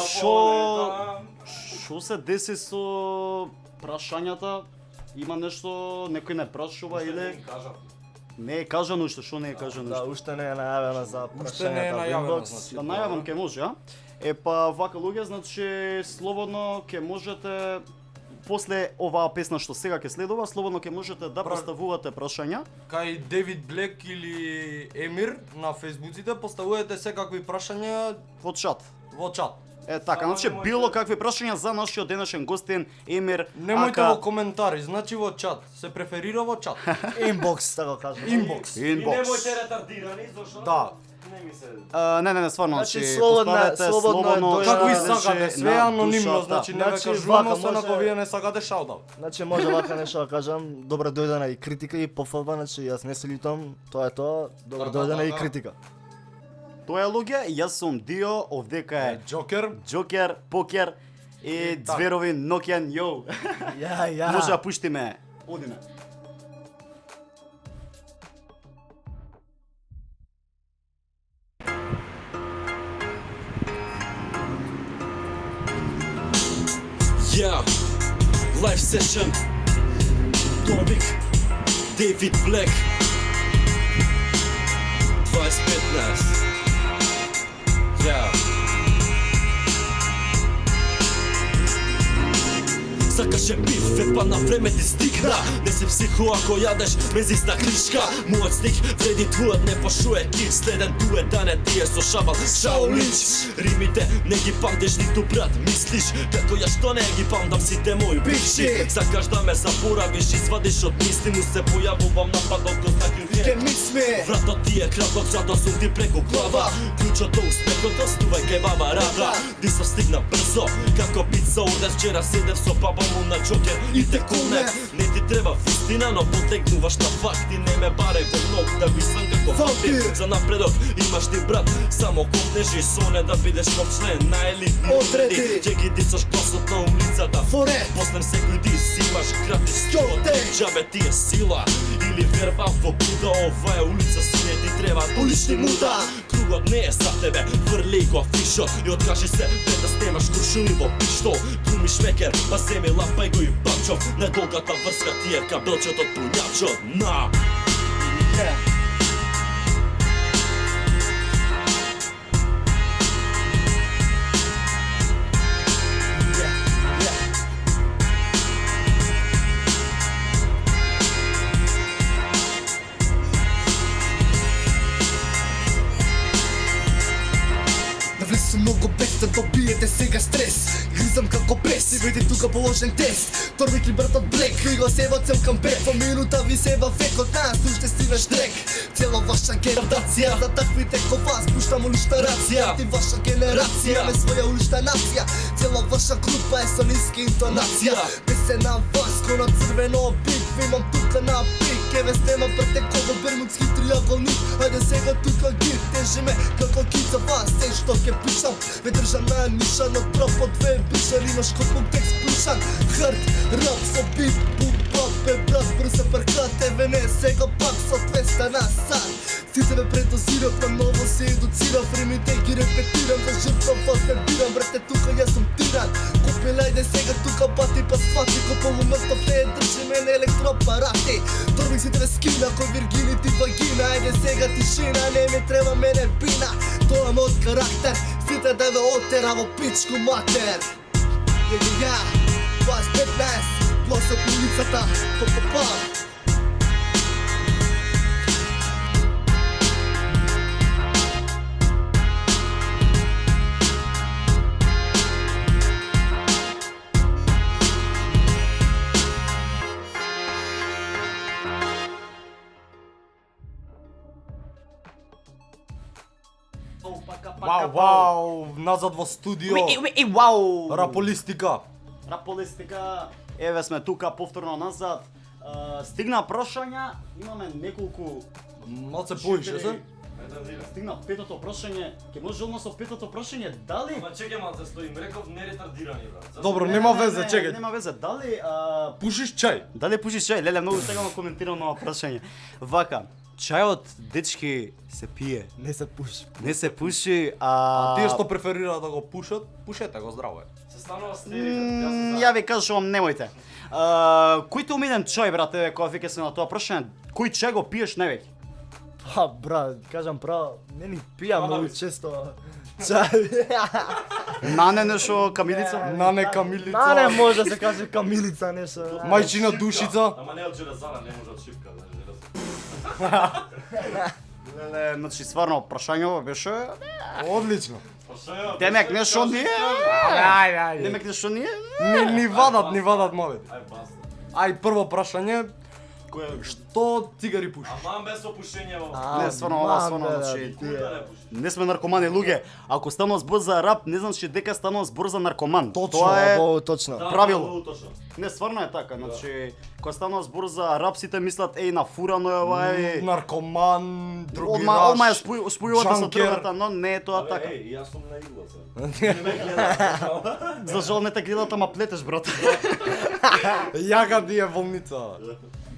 шо се деси со прашањата? Има нешто, некој не прашува или не е кажано уште, што не е кажано Да, уште? уште не е најавено за Уште не е прашањата во најавено, инбокс. значи. Да најавам ке може, а? Па вака луѓе, значи слободно ке можете после оваа песна што сега ќе следува, слободно ќе можете да поставувате прашања. Кај Девид Блек или Емир на фейсбуците поставувате секакви прашања Во чат. во чат. Така, Само значи немојте- било какви прашања за нашиот денешен гостин Емир. Немојте ака во коментари, значи во чат. Се преферира во чат. Инбокс, така кажам. Инбокс. И Инбокс. немојте ретардирани, зашто? Да. Не ми се... Не, стварно, Значи, значи слободна- поставете слободно е дојде- Какви Да, сакате, све е анонимно, значи не ве Значи, кажуваме, вака освен ако може- вие не сакате шаутаут. Значи може вака нешто да кажам, добро дојдена и критика и пофалба, значи јас не се лутам, тоа е тоа, добро Да, дојдена и да. критика. Тоа е луѓе, јас сум Дио, овдека е Джокер, Джокер, Покер и така. Зверови Нокен, јоу. Ја. Може да пуштиме. Одиме. Yeah, live session. Torvik, David Black. 2015. Yeah. Сакаше биф, па на време ти стигна. Не се психо ако јадеш бензиста кришка. Мојот стих вреди твојот не пошуе кик. Следен туе да не ти е со шабал Шаолинч. Римите не ги памтеш ниту брат, мислиш како ја што не ги памтам сите мои бивши. Сакаш да ме заборавиш, извадиш од мисли, му се појавувам нападот кој знаки Ке мисме Вратот ти е краток, зато сум ти преку глава. Клучот до успехот, остувај кај баба Рада. Ти со стигна брзо, како пица ордер. Вчера седев со баба му на Джокер и те кулнев. Не ти треба вистина, но потекнуваш на факти. Не ме барај во ног да висам како вампир. За напредок имаш ти брат, само копнеш и соне да бидеш нов член на елитни Одреди. Ќе ги дисаш гласот на улицата. Форе. После секој дис имаш гратис Ќоте. Джабе ти е сила или верба во Буда. Ова е улица, сине, ти треба улични муда. Кругот не е за тебе, врли го фишот и откажи се пред да снемаш куршуми во пиштол. Глумиш мекер, па земи лапај го и бамчов. Недолгата врска ти е кабелчот од пунјачот. На! Навлесу многу без да добиете сега стрес. Гризам како бес и види тука положен тест. Торвик и братот Блек, кој го сева цел камбек. По минута ви сева векот нас, уште стигаш трек. Цела ваша генерација, за таквите ко вас пуштам улична рација. Ти ваша генерација, ме своја улична нација. Цела ваша група е со ниски интонација. Без на вас, ко на црвено бик, имам тука на пик. Еве стема претеково бермудски триаголник. Ајде сега тука ги тежиме како кица вас. Се што ќе пишам, ве држам на ниша, но тропо две бишар, имаш колку текст пишан. Хард, рап со бит, бубак, бе брат, брза паркат, еве не сега пак со 200 на сат. Сите ме предозирав, на ново се едуцирав, римите ги репетирам, за жртва вас не бирам, брате тука јас сум тиран. Купил ајде сега тука бати па свати, купол уместо не држиме на електроапарати. Торвик си тебе скина, кој Виргини ти вагина, ајде сега тишина, не ми треба мене бина. Тоа е мојот карактер, сите да ве отера во пичку матер. Ја, 2015, гласот на улицата, па. Вау, назад во студио. Вау! Раполистика. Раполистика. Еве сме тука повторно назад. Стигна прашања, имаме неколку Малце поише се. Стигна петото прашање. Ќе може одно со петото прашање, дали Ама чекај малце, стоим, реков не ретардирани, брат. Добро, нема везе, чекај. Нема везе, дали Пушиш чај? дали пушиш чај? Леле, многу сега коментирам на ова прашање. Вака, чајот дечки се пие, Не се пуши. не се пуши, А тие што преферираат да го пушат, пушете го здраво е. Се станува стерика. Ја ви кажувам, немојте. Кој ти омилен чај, брате, кога веќе се на тоа прашање? Кој чај го пиеш највеќе? Па, брат, кажам право, не ни пијам многу често чај. Нане нешто камилица? Нане камилица. Нане може да се каже камилица нешто. Мајчина душица. Ама не од железана, не може од шипка, да, железа. Леле, значи стварно прашањето беше Одлично. Демек нешто ние. Ајде. Демек нешто ние. Ни вадат мовет. Ај баста. Ај прво прашање, Кој што цигари пушиш? Аман без опушење во. Не, стварно, ова стварно, значи, не сме наркомани луѓе. Ако станува збор за рап, не значи дека станува збор за наркоман. Точно, Тоа е точно. правило. Не, стварно е така, значи, кога станува збор за рап, сите мислат, еј, нафурано е ова, е... Наркоман, другираш. Одма ја спојувате со джанкер. другата, но не е тоа така. Еј, јас сум на игла се. Не ме гледаш. За жал не те гледат, ама плетеш, брат. Јага ти е волница.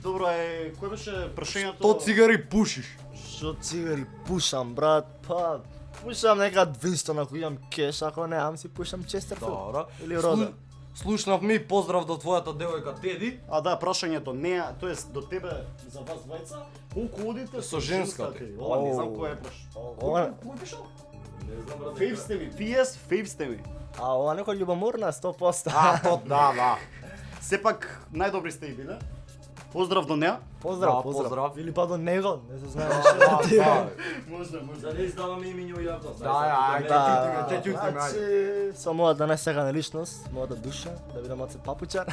Добро е, кој беше прашањето? Што цигари пушиш? Што цигари пушам, брат? Па, пушам нека 200 ако имам кеш, ако немам си пушам Честерфилд. Добро. Или Рода. Слушнавме и поздрав до твојата девојка Теди. А да, прашањето не е, тоест до тебе за вас двајца, колку одите Со женската? Ова не знам кој е праш. Ова- Кој беше? Не знам, брат. Фейв сте ми, PS, фейв сте ми. А ова некој љубоморна 100%. Да. Сепак најдобри сте и биле. Поздрав до неа. Поздрав, Да, поздрав. поздрав. Или па до него, не се знае. Може. За да издаваме имиња у јавност. Да, те ќутиме, ајде. Со мојата најсекана личност, мојата душа, да бидам оце папучар.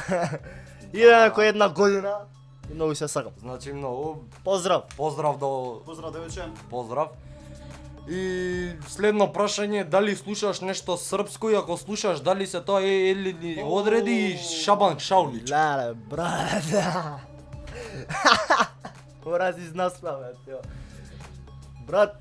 Идеме кој една година и многу се сакам. Значи многу Поздрав. поздрав до Поздрав девојче. поздрав. И следно прашање, дали слушаш нешто српско и ако слушаш, дали се тоа е или одреди и Шабан Шаулич? Леле, брат. Ора си знасла, бе. Брат,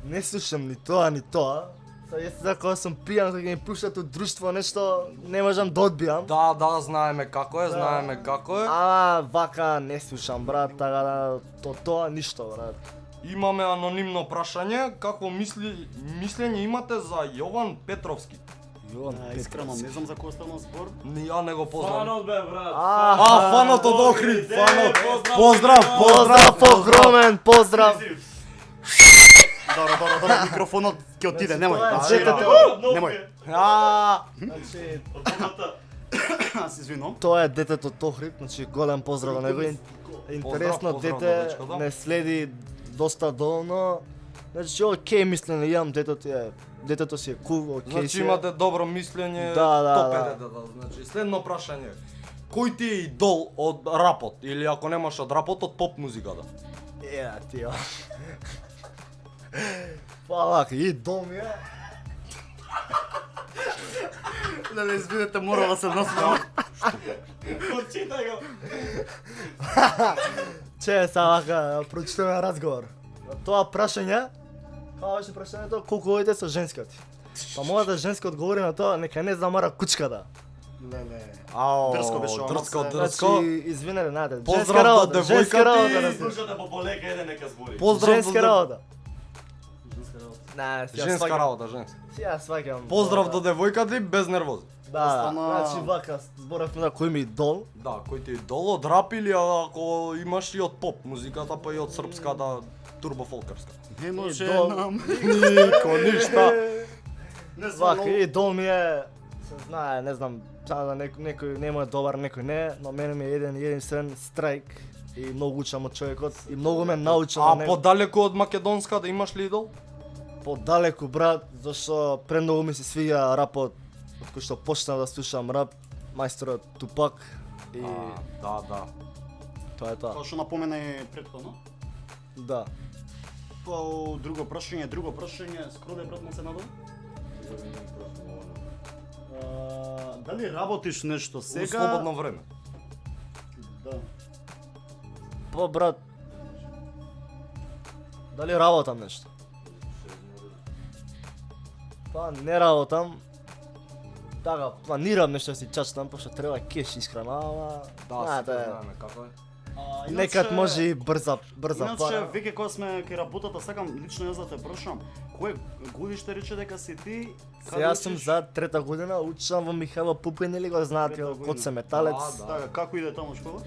не слушам ни тоа. Сега јас кога сум пијан, кога ми пуштат од друштво нешто, не можам да одбијам. Да, знаеме како е, Ама вака не слушам, брат, така да тоа ништо, брат. Имаме анонимно прашање, какво мислење имате за Јован Петровски? Јован Искрено, не знам за кој станува збор. Ни ја не го познам. Фанот бе, брат. Фанот од Охрид, фанот. Поздрав. Поздрав, огромен поздрав. Добро, микрофонот ќе отиде, немој. Тоа е Значи, детето. Немој. Значи, Аз се извинувам. тоа е детето од Охрид, значи голем поздрав на него. Интересно Поздрав до дете, дечкото. не следи доста долно. Значи, окей мислење имам, детето си е кул, окей Значи си е. имате добро мислење, Да. топ е детето. Значи следно прашање. Кој ти е идол од рапот или ако немаш од рапот од поп музиката? Тио. Па вака, идол ми е. Леле, извинете, мора да се насмеам. Прочитај го. Че са вака, прочитаме разговор. Тоа прашање, како беше прашањето, колку одите со женската? Па мојата женска одговори на тоа, нека не замара кучката. Леле. Ао, Дрско беше ова, дрско, се- дрско. Значи, извинете, најде. Поздрав до женска девојката работа, и- да се- Слушате по полека, еден нека збори. Поздрав женска до работа. Не, женска работа, женска. Ја сваќам. Поздрав до девојката и без нервози. Да, Остана- значи вака, зборавме на кој ми идол. Да, кој ти е идол од рап или ако имаш и од поп музиката, па и од српската турбофолкарска. Не може Идол. нам. Нико, ништа. Не знам. Вака, идол ми е, се знае, не знам, само да некој нема добар, некој не, но мене ми е единствен страйк и многу учам од човекот и многу ме научи на А него. подалеку од македонска да имаш ли идол? Подалеку, брат, зашто премногу ми се свиѓа рапот, од кој што почнав да слушам рап, мајсторот Тупак и Да. тоа е тоа. Тоа што напомена и претходно. Да. Па друго прашање, скроде брат му се надол. Дали работиш нешто Во сега? слободно време. Да. Па брат, Дали работам нешто? Па не работам. Така, планирам нешто да си чачнам, пошто треба кеш исхрана, ама... Да, знаеме како е. Некад може и брза Иначе, пара. веќе кога сме кај работата, сакам лично јас да те прашам, кое годиште рече дека си ти? Се јас сум за 3-та година, учам во Михајло Пупин, или го знаете, Трета код година. се металец. Така, како иде таму школа?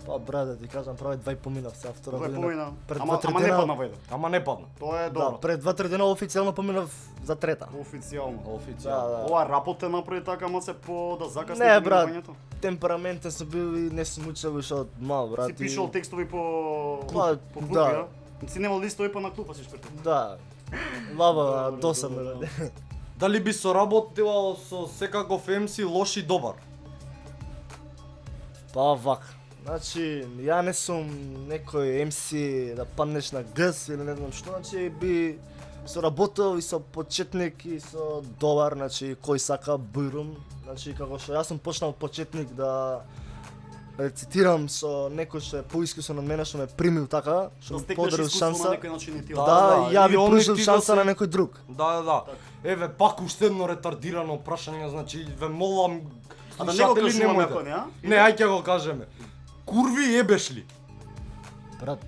Па брат, да ти кажам, прави 2 поминав сега втора Кое година. помина? Пред Ама 2-3 не дена- падна во еден. Ама не падна. Тоа е Да, добро. пред 2-3 дена официјално поминав за 3-та. Официјално. Официјално. Ова рапот те направи така, ма се по да закасни Не, брат. поминувањето? Темпераментен сум бил и не сум учел уште од мал, брат. Си пишал текстови по Па, клуп, да. ја? Си немал листови па на клупа си шпртал. Да. Лаба, досадно. бе. Дали би соработила со секаков MC лош и добар? Па вака. Значи, ја не сум некој MC да паднеш на гъс или не знам што, значи би соработил и со почетник и со добар, значи кој сака Бујрум, значи како што јас сум почнал почетник да рецитирам со некој што е поискусон од мене, што ме примил така, што Да ми стекнеш подарил искуство на шанса. некој начин и ти. Да, ја и би онли пружил ти да шанса се- на некој друг. Да. Еве, пак уште едно ретардирано прашање, значи ве молам, А да не го слушатели, кажуваме немојте. ако не, а? Не, ај ќе го кажеме. Курви ебеш ли? Брат,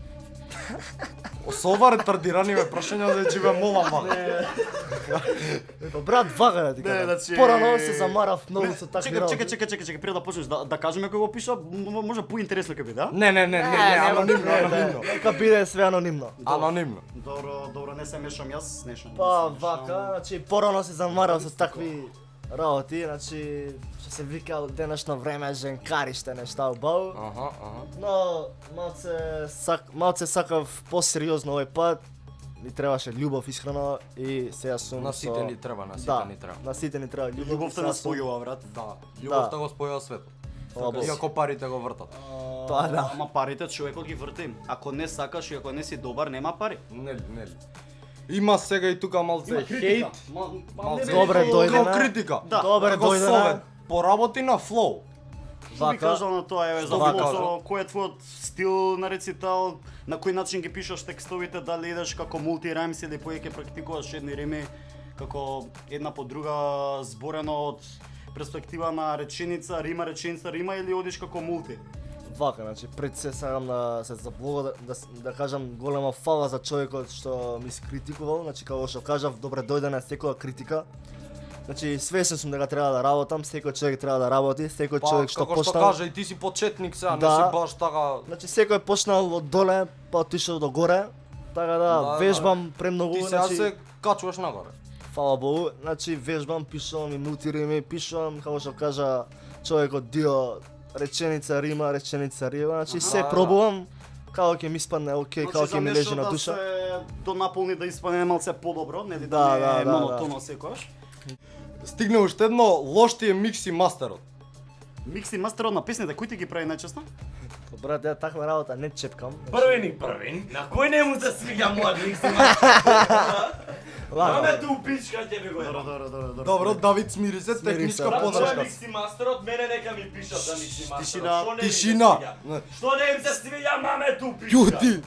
Со ова ретардирани прашања, значи ве молам вака. па брат, вака да ти Не, кажам. значи- Порано се замарав многу со такви Чекај, работи. чекај, пред да почнеш да кажеме кој го пиша, може поинтересно ќе биде, а? Не, анонимно, анонимно. Нека биде све анонимно. Анонимно. Добро, не се мешам јас, не шам. Па вака, значи порано се замарав со такви работи, значи што се вика од денешно време женкариште нешта убаво. Аха. Но малце сакав посериозно овој пат. Ни требаше љубов искрено и сега сум На сите со- ни треба, на сите Да, ни треба. на сите ни треба љубов. Љубовта Сега нас сум- спојува, брат. Да, љубовта го спојува светот. Фала Богу. Иако парите го вртат. Па да. Ама парите човекот ги врти. Ако не сакаш и ако не си добар, нема пари. Нели. Има сега и тука малце хейт. Малце Добре, дојде како на- критика. Да, Добре, Како дојде совет, на... поработи на флоу. Што би кажал на тоа, еве, за Што би флоуто, кажал? кој е твојот стил на рецитал, на кој начин ги пишаш текстовите, дали идеш како мултираймс или повеќе практикуваш едни рими како една по друга зборено од перспектива на реченица, рима или одиш како мулти? Вака, значи пред се сакам да се да кажам голема фала за човекот што ми скритикувал, значи како што кажав, добре дојде на секоја критика. Значи свесен сум дека треба да работам, секој човек треба да работи, секој човек што како што почнал. кажа и ти си почетник сега, не Да. си баш така. Значи секој почнал од доле, па отишол до горе. Така да, вежбам премногу, Ти сега значи се качуваш нагоре. фала Богу, значи вежбам, пишувам и мултирими, пишувам како што кажа човекот Дио, реченица рима, значи се да. пробувам. Како ќе ми испадне, окей, како Значи, ќе ми лежи на душа. Да се донаполни да испадне малце подобро, нели Да, да не да, е да, монотоно секогаш. Стигне уште едно, лош ти е микси мастерот. Микси мастерот на песните, кој ти ги прави најчесто? Брат, ја таква работа не чепкам. Први. На кој не му се свиѓа мојот лик си? Маме ту пичка ќе ви го едам. Добро, Давид, смири се, техничка се. Мој подршка. микси мастерот, мене нека ми пишат за микси мастерот. Тишина, Што не ми се Тишина. свиѓа? Што не им се свиѓа, маме ту пичка? Јути.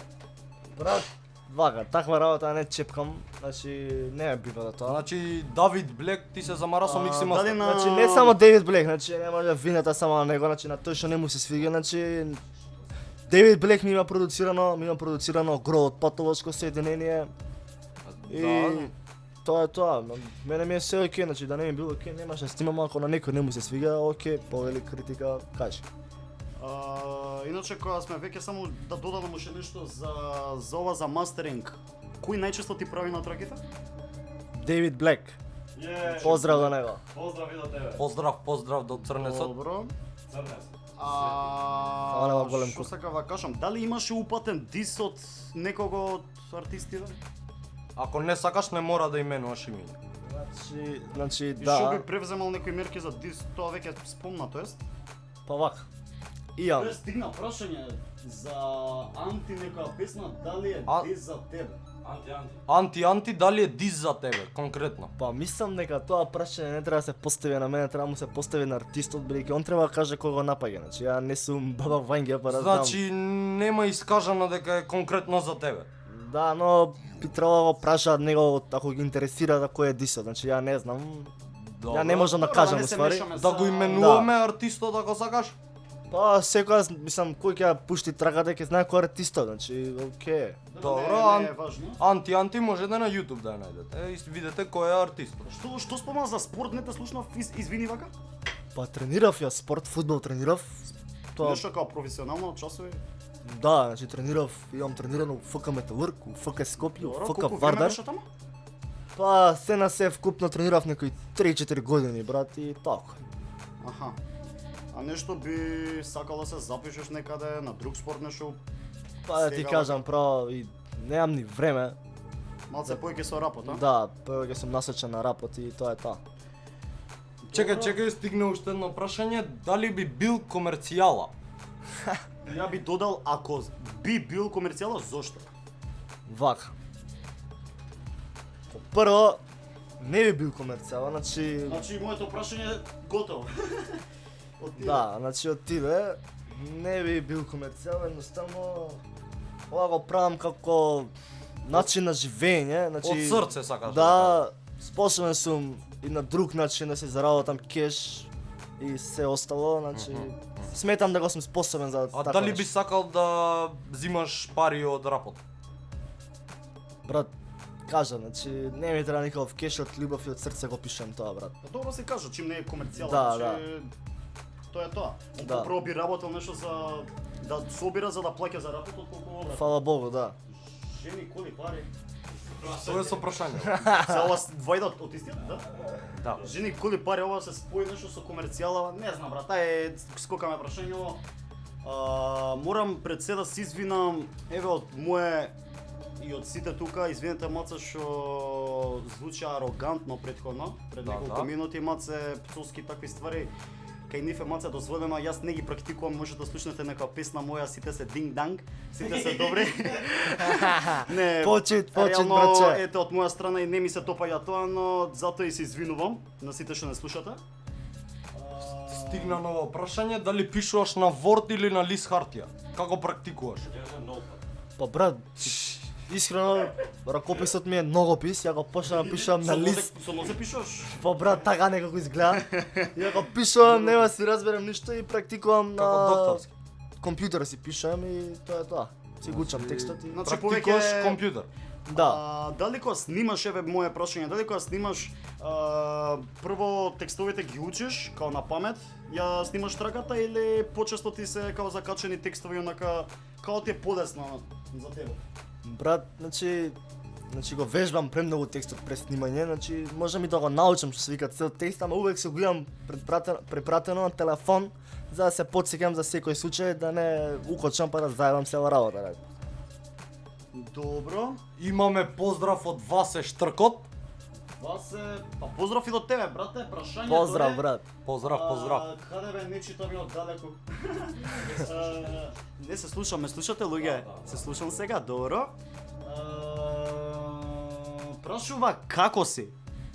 Брат, вака, таква работа не чепкам. Значи не ме бива да тоа. Значи Давид Блек ти се замара со микси Дали мастер. на Значи не само Дейвид Блек, значи не може вината само на него, значи на тој што не му се свиѓа, значи Дейвид Блек ми има продуцирано гро од патолошко соединение. И тоа е тоа. Мене ми е се окей, значи да не ми било окей, немаше да снимам, ако на некој не му се свига, окей, повели критика, кажи. Иначе кога сме веќе само да додадам уште нешто за ова за мастеринг. Кој најчесто ти прави на траките? Дейвид Блек. Поздрав до него. Поздрав и до тебе. Поздрав до Црнесот. Добро. Црнес. Ама нема голем Што куп. сакам да кажам, дали имаше упатен дис од некого од артистите? Ако не сакаш, не мора да именуваш имиња. Значи И што би да, превземал некои мерки за дис, тоа веќе спомнато е. па вака. Ијан. Тоа стигна прашање за анти некоја песна, дали е А- дис за тебе? Анти, дали е дис за тебе, конкретно? Па мислам дека тоа прашање не треба да се постави на мене, треба да му се постави на артистот, бидејќи он треба да каже кој го напаѓа. Значи ја не сум баба Вањге, па да знам. Значи нема искажано дека е конкретно за тебе. Да, но би требало да го прашаат него ако ги интересира да кој е дисот, значи ја не знам. Ја не можам да кажам уствари. Да го именуваме артистот ако сакаш. Па секогаш мислам кој ќе ја пушти трагата ќе знае кој е артистот, значи окей. Добро, не е важно. Анти може да на YouTube да ја најдете. И видите кој е артистот. Што спомна за спорт, не те слушнав, извини вака? Па тренирав ја спорт, фудбал тренирав. Тоа Нешто као професионално часови? да, значи тренирав, имам тренирано у ФК Металург, у ФК Скопје, у ФК Вардар. Па се на се вкупно тренирав некои 3-4 години, брат, и така. Аха. А нешто би сакал да се запишеш некаде на друг спорт нешто? Па да ти Сега кажам право, и немам ни време. Малце поеќе со рапот, а? Да, повеќе сум насочен на рапот и тоа е тоа. Чекај, стигна уште едно прашање, дали би бил комерцијала? Ја би додал, ако би бил комерцијала, зошто? Вака. Прво, не би бил комерцијала, значи... Значи, моето прашање е готово. Да, значи од тебе не би бил комерцијал, едноставно ова го правам како начин на живење, значи Од срце сакаш да, способен сум и на друг начин да се заработам кеш и се остало, значи сметам да го сум способен за А такво дали нешто. би сакал да взимаш пари од рапот? Брат, кажа, значи не ми треба никаков кеш, од љубов и од срце го пишам тоа, брат. Добро се кажа, чим не е комерцијала, Да, значи тоа е тоа. Да. Прво би работел нешто за да собира за да плаќа за рапот, отколку обрат. Фала Богу, да. Жени, коли, пари. Тоа е со прашање. Се ова двајда од истиот, да? Да. Жени, коли, пари, ова се спои нешто со комерцијала, не знам, брат, е скокаме прашање. Морам пред се да се извинам, еве од мое и од сите тука, извинете маце што звучи арогантно претходно, пред Да, неколку да. минути маце пцовски такви ствари. Кај нив е маце дозволено, јас не ги практикувам, може да слушнете нека песна моја, сите се динг-данг, сите се добри. Не, Почит, реално, братче. ете, од моја страна и не ми се топаја тоа, но затоа и се извинувам на сите што не слушате. Стигна ново прашање, дали пишуваш на Word или на лист хартија? Како практикуваш? Па брат, искрено, ракописот ми е многопис, ја го почнав да пишам на лист. Со нозе пишуваш? Па брат, така некако изгледа. Ја го пишувам, нема си разберам ништо и практикувам Како на докторски. компјутер си пишам и тоа е тоа. Си го учам текстот и... Значи, Практикуваш повеќе- компјутер. Да. Дали кога снимаш, еве моje прашање, дали кога снимаш прво текстовите ги учиш као на памет, ја снимаш трагата или почесто ти се као закачени текстови онака као ти е полесно за тебе? Брат, значи го вежбам премногу текстот пред снимање, значи можам и да го научам што се вика цел текст, ама увек се го имам препратено на телефон за да се потсеќам за секој случај да не укочам па да заебам цела работа. Ради. Добро. Имаме поздрав од Васе Штркот. Васе, па поздрав и до тебе, брате, прашањето Поздрав, е... брат. Поздрав. Каде бе, не читам ја оддалеку. Не се слушам, ме слушате луѓе? Се слушам сега, добро. Прашува како си?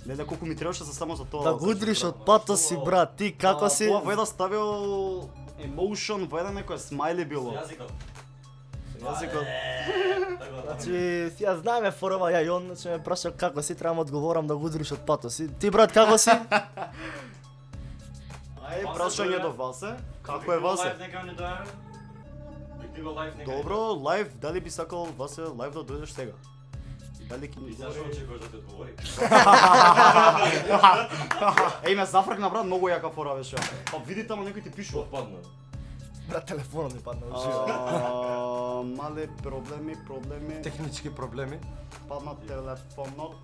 Леле, колку ми требаше за само за тоа. Да го удриш од пато си, брат, ти како си? Тоа војда ставил emotion, војда некој смајли било. Јазикот. Јазикот. Значи, ја знаеме форова ја и он, значи ме прашал како си, требам одговорам да го удриш од пато си. Ти брат како си? Ај, прашање до Васе. Како е Васе? Добро, лайв, дали би сакал Васе лайв да дојдеш сега? Дали ќе ни Зашо очекуваш да ти одговори? Еј, ме зафркна, брат, многу јака фора беше. Па видите, ама некој ти пишува. Падна. Брат, телефонот ми падна во живо. Мале проблеми. Технички проблеми. Падна телефонот.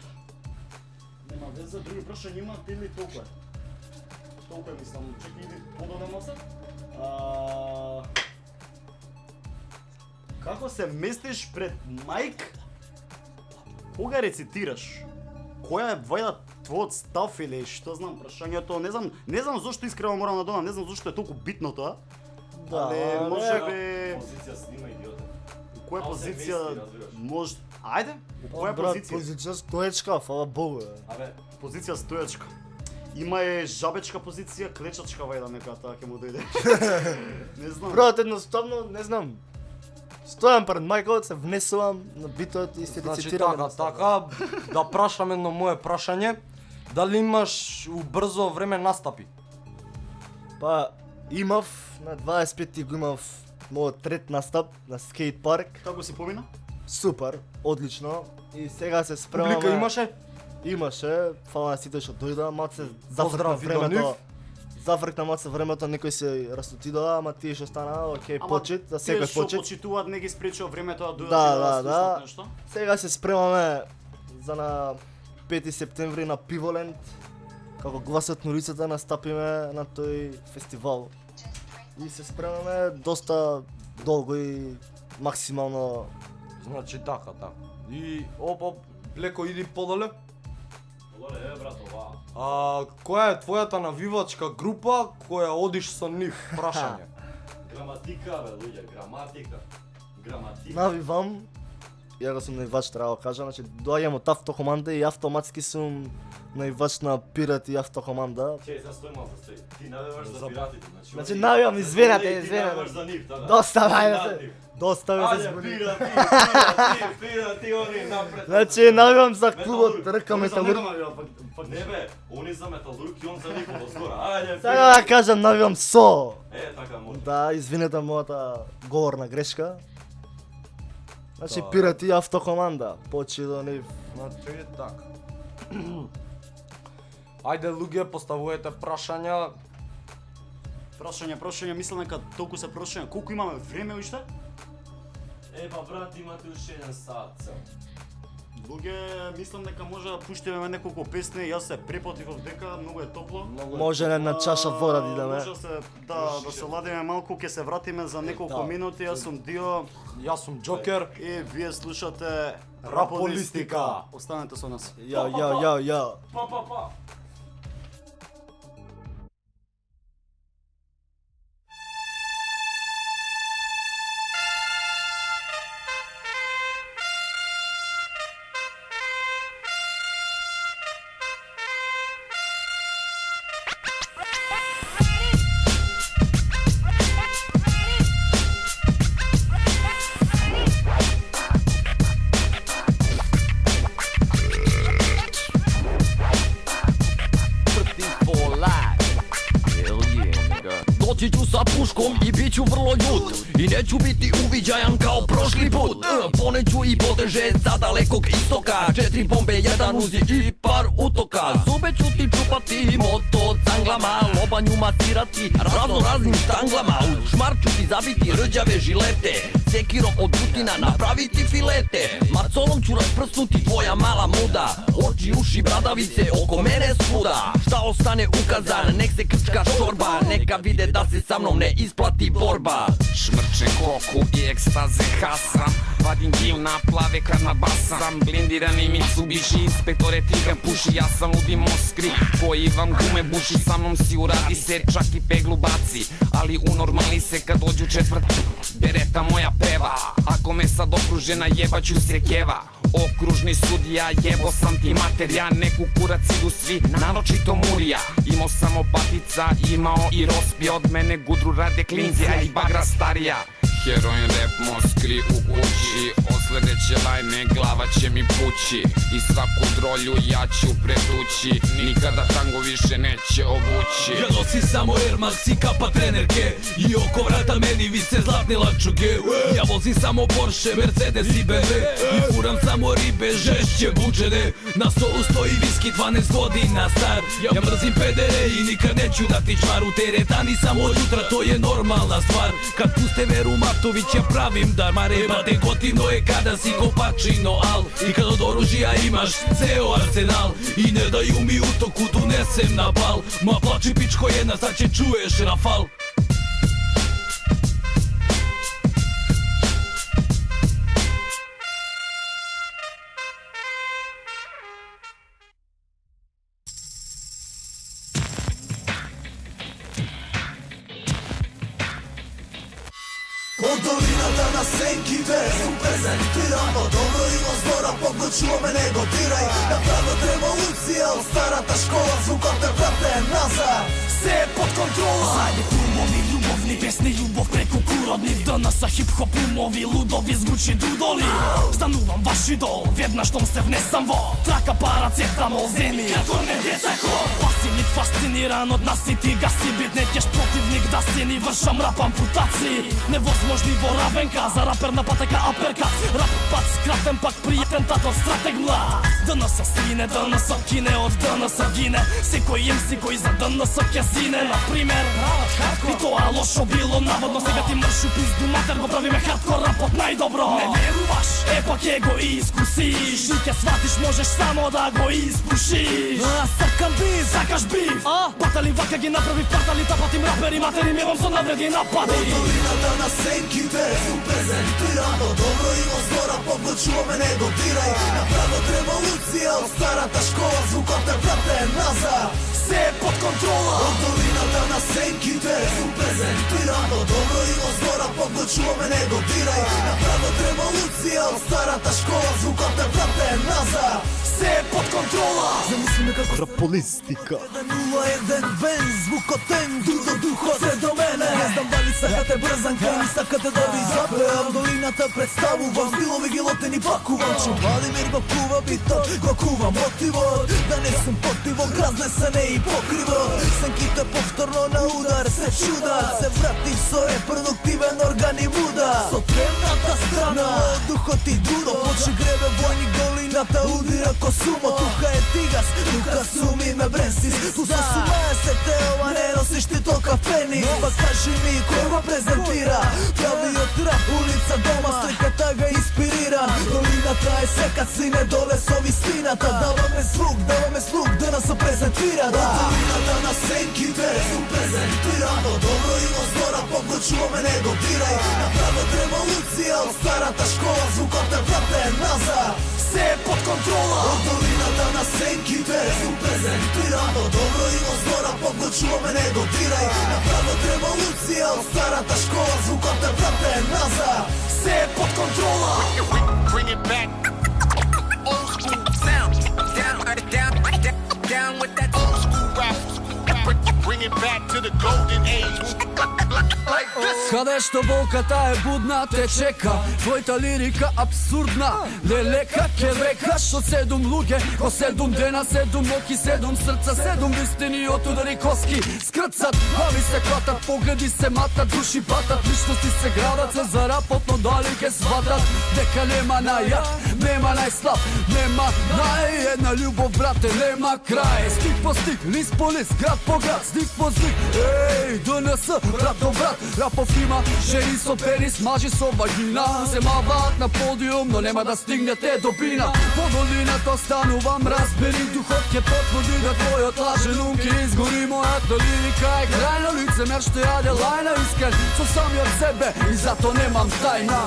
Нема везе, други прашања имате или толку е? Толку е, мислам, чекай, иди подолемо се. Како се местиш пред мајк кога рецитираш? Која е војда твојот став или што знам прашањето? Не знам зошто искрено морам да додам, не знам зошто е толку битно тоа. Да, Але може би Позиција снима идиота. која Како се позиција мести, разбираш? може Ајде, у која Брат, позиција? позиција стоечка, фала Богу. Абе, Позиција стоечка. Има е жабечка позиција, клечачка вајда нека тоа ќе му дојде. Не знам. Брат, едноставно, не знам. Стојам пред мајкот, се внесувам на битот и се Значи рецитирам. така, да прашам едно мое прашање. Дали имаш убрзо време настапи? Па, имав, на 25-ти го имав мојот трет настап на скейт парк. Како си помина? Супер, одлично. И сега се спремаме. Публика имаше? Имаше, фала на сите што дојда, малце зафркна Поздрави до времето. нив. Зафркна малце времето, некои се растотидоа, ама тие што стана, окей, почит, за секој Тие што почит. почитуваат не ги спречува времето да дојдат Да, и да. слушнат нешто. Сега се спремаме за на 5 септември на Пиволенд, како гласот на улицата настапиме на тој фестивал. И се спремаме доста долго и максимално. Значи така. И оп, леко иди подоле. Оле, брат, ова. Која е твојата навивачка група која одиш со нив? Прашање. Граматика, бе, луѓе, граматика. Навивам, ја го сум наивач, треба да кажа, значи доаѓам од автокоманда и автоматски сум наивач на пирати и автокоманда. Чеј, застој. Ти навиваш за пиратите, Значи навивам, извинете. Ти навиваш за нив, така. Доста, ајде се збори. Пирати, они напред. Значи навивам за клубот Рка Металург. Не бе, они за металург и он за Никола згора. Ајде, Сега да кажам навивам со. така може. Да, извинете мојата говорна грешка. Значи пирати и автокоманда, почи до нив. Значи така. Ајде луѓе, поставувајте прашања. Прашање, мислам дека толку се прашања. Колку имаме време уште? Па брат, имате уште 1 сат. Луѓе, мислам дека може да пуштиме неколку песни. Јас се препотиков дека многу е топло. Може на чаша вода да идеме. Може да се ладиме малку, ќе се вратиме за неколку минути. Јас сум Дио. Јас сум Джокер. И вие слушате Раполистика. Останете со нас. Ја. Па. Doći ću sa puškom i bit ću vrlo ljut I neću biti uviđajan kao prošli put Poneću i poteže sa dalekog istoka 4 bombe, 1 uzi i par utoka Zube ću ti čupati, moto canglama Lobanju masirati razno raznim štanglama U šmar ću ti zabiti rđave žilete Sekirom od rutina napraviti filete Macolom ću rasprsnuti tvoja mala muda Oči, uši, bradavice oko mene svuda Šta ostane ukazan, nek se krčka šorba Neka vide da se sa mnom ne isplati borba Šmrčem koku i ekstaze hasam Vadim gil na plave kad nabasam Blindirani Mitsubishi, inspektore Trigan puši Ja sam ludi Moskri koji vam gume buši Sa mnom si uradi se čak i peglu baci Ali unormali se kad dođu četvrt Bereta moja peva Ako me sad okruže najebaću se keva Okružni sudija, jebo sam ti mater Ja neku kurac idu svi, naročito Murija Imao sam opatica, imao i rospi Od mene gudru rade klinci, a i bagra starija Heroin rap Moskri u kući Od sledeće lajne glava će mi pući I svaku drolju ja ću pretući Nikada tango više neće obući Ja nosim samo Air Max i kapa trenerke I oko vrata meni vise zlatne lačuge Ja vozim samo Porsche, Mercedes i BMW I furam samo ribe, žešće bučene Na stolu stoji viski 12 godina star Ja mrzim pedere i nikad neću dati čvaru Teretani samo od jutra, to je normalna stvar Kad puste Veru Matović ja pravim dar Ma rebate gotivno je kada si kopačino al I kad od oružja imaš ceo arsenal I ne daju mi u toku donesem na bal Ma plači pičko jedna sad će čuješ rafal Od dolinata na senkite Su prezentiramo dobro ima zbora Podlučilo me nego diraj Napravno treba ulici, al starata škola Zvukom te vrate nazad Sve je pod kontrolom Ajde tu momi ljubovni Народни песни, љубов преку куроднив. ДНС, хип-хоп, умови, лудови, звучи дудоли. Станувам ваш идол, веднаш штом се внесам во трака парацетамол, земи како не деца хор. Пасивник фасциниран од нас и ти гаси бит, не кеш противник да си ни вршам рап ампутации. Невозможни во равенка, за рапер на патека аперкат. Рап пат скратен, пак пријатен, тато стратег млад. ДНС сине, ДНС кине, од ДНС гине. Секој MC кој за ДНС ќе сине, например. И тоа лошо било, наводно сега ти мршу пизду матер, го правиме хардкор рапот најдобро. Не веруваш, пак ќе го искусиш. И ќе сватиш, можеш само да го испушиш. Сакам биф, сакаш биф. Батали вака ги направи, патали тапатим рапери, матери мевам со навреди напади. Од долината на сенките сум презентиран. Од добро и од зло рапот го чуваме, не го дирај. Направот револуција од старата школа, звукот е вратен назад. Се е под контрола. Од долината на сенките сум презентиран. Од добро и од зло рапот го чуваме, не го дирај. Направот револуција од старата школа, звукот е вратен назад. Се е под контрола. Замислиме како раполистика. 101 бен, звукотен, дудо духот се до мене. Не знам дали сакате брзан кај ми сакате да ви запеам. Долината представувам, стилови гилотени пакувам. Владимир го кува битот, го кува мотивот. Да не сум потиво, гразнесене и покривот. Сенките повторно на удар се чудат. Се вратив со репродуктивен орган и вуда. Со темната страна, духот и дудо. Поче гребе војник, долината удира ко сумо. Тука е тигас, тука суми ме бренсис. Ту со сумаја се теова, не носиш ти толка фени. Па кажи ми, кој го презентира? Правиот рап, улица, дома, стриката га инспириран. Долината е секат сине доле со вистината. Даваме звук, да нас се презентира. Од долината на сенките сум презентиран. Од добро и од зло рапот го чуваме, не го дирај. Направот револуција од старата школа, звукот е вратен назад. Се е под контрола. Од долината на сенките сум презентиран. Од добро и од зло рапот го чуваме, не го дирај. Направот револуција од старата школа, звукот е вратен назад. Се е под контрола. Bring it back. Old school sound. Down with that old school rap. Bring it back to the golden age. Like this. Каде што болката е будна, те чека. Твојата лирика абсурдна. Лелека ке века, што 7 луѓе, ко 7 дена, 7 оки, 7 срца, 7 вистини од удари коски. Скрцат, глави се клатат, погледи се матат, души батат, личности се градат, се за рапот, но дали ке сватат. Дека нема најјак, нема најслаб, нема наједна љубов, брате, нема крај. Стик по стик, лист по лист, град по град, стик по стик. Еј, ДНС, брат до брат, рапов има жени со пенис, мажи со вагина. Се маваат на подиум, но нема да стигнете до бина. По долината останувам, разбери, духот ќе потврди да твојот лажен ум ќе изгори. Мојата лирика е крајно лицемер, што јаде лајна искрен со самиот себе и зато немам тајна.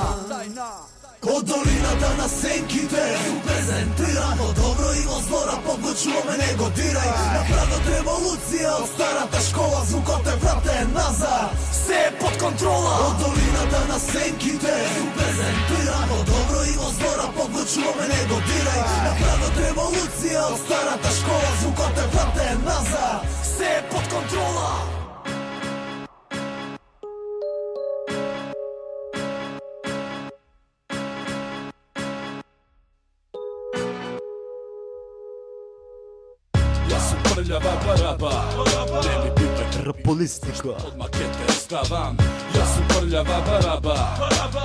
Од долината на сенките сум презентиран. Од добро и од зло рапот го чуваме, не го дирај. Направот револуција од старата школа, звукот е вратен назад. Се е под контрола. Од долината на сенките сум презентиран. Од добро и од зло рапот го чуваме, не го дирај. Направот револуција од старата школа, звукот е вратен назад. Се е под контрола. Прљава бараба, не ми питај раполистика. Од макете ставам, јас сум прљава бараба.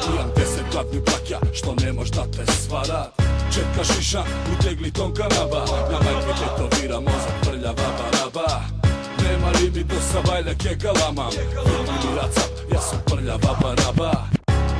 Имам 10 гладни браќа, што не може да те сварат. Четка шиша, утегли тонка раба. На мајки тетовира мозак прљава бараба. Нема лимит до сабајле ке галамам. Види ми рацап, јас сум прљава бараба.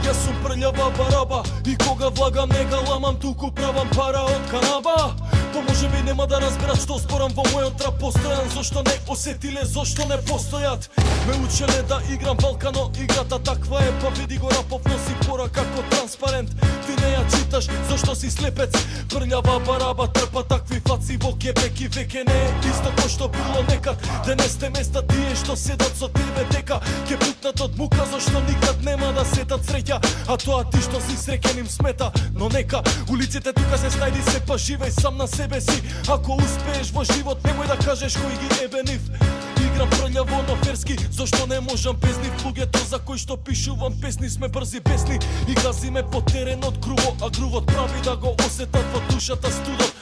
Јас сум прљава бараба и кога влагам не галамам, туку правам пара од канаба. Па може би нема да разберат што зборам во мојот рап постојан. Зошто не осетиле, зошто не постојат. Ме учеле да играм Балкано, играта таква е, па види го рапов носи пора како транспарент. Ти не ја читаш, зошто си слепец. Прљава бараба трпа такви фаци во Кебек и веќе не е исто кој што било некад. Денес те места тие што седат со тебе дека ке пукнат од мука, зашто никад нема да сетат среќа. А тоа ти што си среќен им смета. Но нека, улиците тука се снајди се, па живеј сам на себе си. Ако успееш во живот, немој да кажеш кој ги ебе нив. Играм прљаво но ферски, зошто не можам без нив? Луѓето за кои што пишувам песни сме брзи бесни и газиме по теренот груво, а грувот прави да го осетат во душата студот.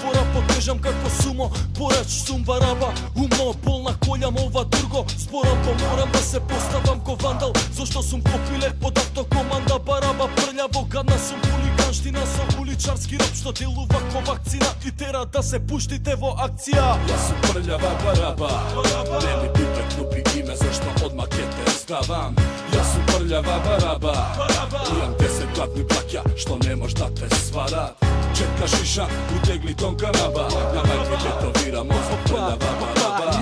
Пора потежам како сумо, порач сум бараба, умно болна колјам ова турго, спорам поморам да се поставам ко вандал, зошто сум копиле од автокоманда бараба, прљаво гадна сум хулиганштина со уличарски рап што делува ко вакцина и тера да се пуштите во акција. Јас сум прљава бараба, не ми пипе купи име зашто одма ке те ставам. Јас сум прљава бараба, имам 10 гладни плаќа што не може да те сварат. Четка шиша, утегли тонка наба, на мајки бетовира мозок прљава бараба.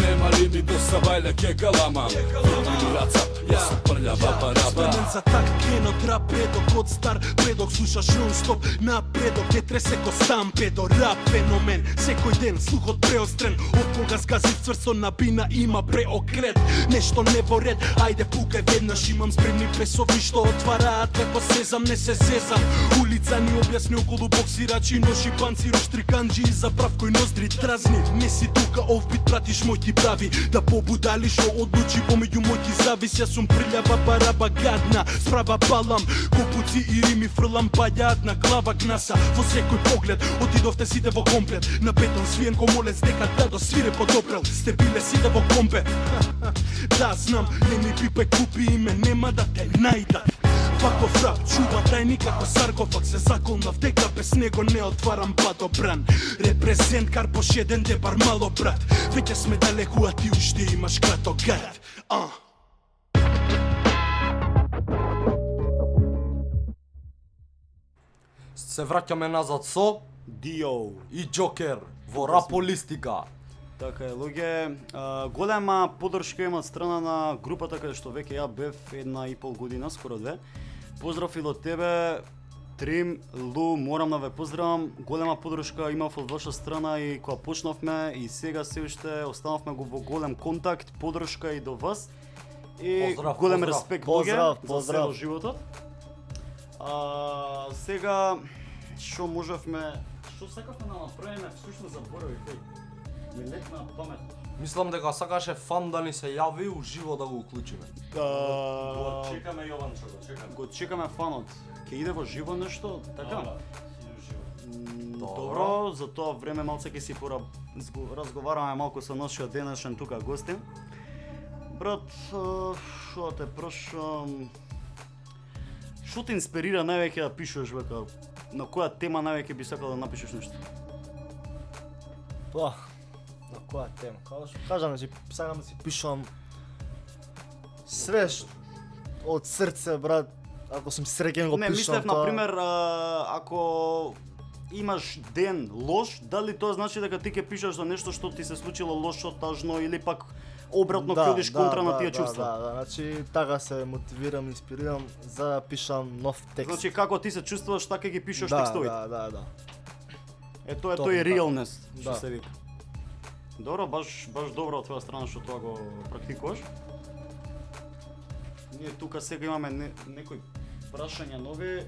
Нема ли ми до сабајле ке галамам, фирми рацап, јас сум прљава бараба. Спремен за так кенот рап предок од стар предок, слушаш нон-стоп напредок, те тресе ко стампедо, рап феномен, секој ден слухот преострен, од кога сказив цврсто на бина има преокрет, нешто не во ред, ајде пукај веднаш, имам спремни песови што отвараат како сезам, не се сезам, улица ни објасни околу боксирачи, ноши панцир, штриканџи и за прав кој ноздри дразни, не си тука овбит пратиш мој ти прави, да побудали што одлучи помеѓу мојки завис, јас сум прљава бараба гадна, справа палам, копуци и рими фрлам, бајаат на глава гнаса, во секој поглед, отидовте сите во комплет, на бетон свиен ко молец дека да досвире подопрел, сте биле сите во компе, да знам, не ми пипе купи име, нема да те најдат. Ваков рап чува тајни како саркофаг, се заколнав дека без него не отварам падобран. Репрезент Карпош 1 дебар мало брат, веќе сме далеку а ти уште имаш кратогат. Се враќаме назад со Dio и Джокер во Раполистика. Така е, луѓе, голема поддршка има од страна на групата каде што веќе ја бев 1,5 година, скоро 2. Поздрав и до тебе, Трим, Лу, морам да ве поздравам. Голема поддршка имав од ваша страна и кога почнавме и сега се уште останавме го во голем контакт, поддршка и до вас. И поздрав, голем поздрав. респект луѓе за поздрав. се во животот. Сега што можевме, што сакавме да направиме, всушност заборавив, ми летна памет. Мислам дека сакаше фан да ни се јави уживо да го уклучиме. Го чекаме Јованчо, го чекаме. Го чекаме фанот. Ке иде во живо нешто, така? Добро, за тоа време малце ќе си разговараме малку со нашиот денешен тука гостин. Брат, што те прашам, што те инспирира највеќе да пишуваш, бека? На која тема највеќе би сакал да напишеш нешто? Па, на која тема? Кажам, значи, сакам да си пишувам све од срце, брат. Ако сум среќен го Не, пишувам. мислев, например, ако имаш ден лош, дали тоа значи дека ти ќе пишеш за нешто што ти се случило лошо, тажно или пак обратно ќе одиш контра на тие чувства? Да, значи така се мотивирам, инспирирам за да пишам нов текст. Значи како ти се чувствуваш, така ги пишеш Да, текстовите. да. Е тоа е Точно тој така. realness, што Да. се вика. Добро, баш добро од твоја страна што тоа го практикуваш. Ние тука сега имаме некои прашања нови.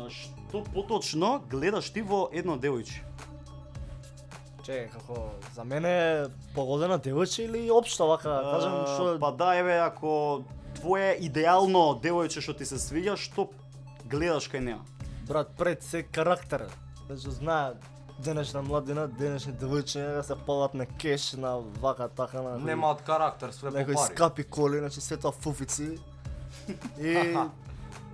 Што поточно гледаш ти во едно девојче? Чекај, како за мене погодена девојче или општо вака, кажам што Па да, еве, ако твое идеално девојче што ти се свиѓа, што гледаш кај неа? брат пред се карактер. Значи знае денешна младина, денешни девојчиња се палат на кеш, на вака така на Немаат карактер, све по некои пари. скапи коли, значи се тоа фуфици. И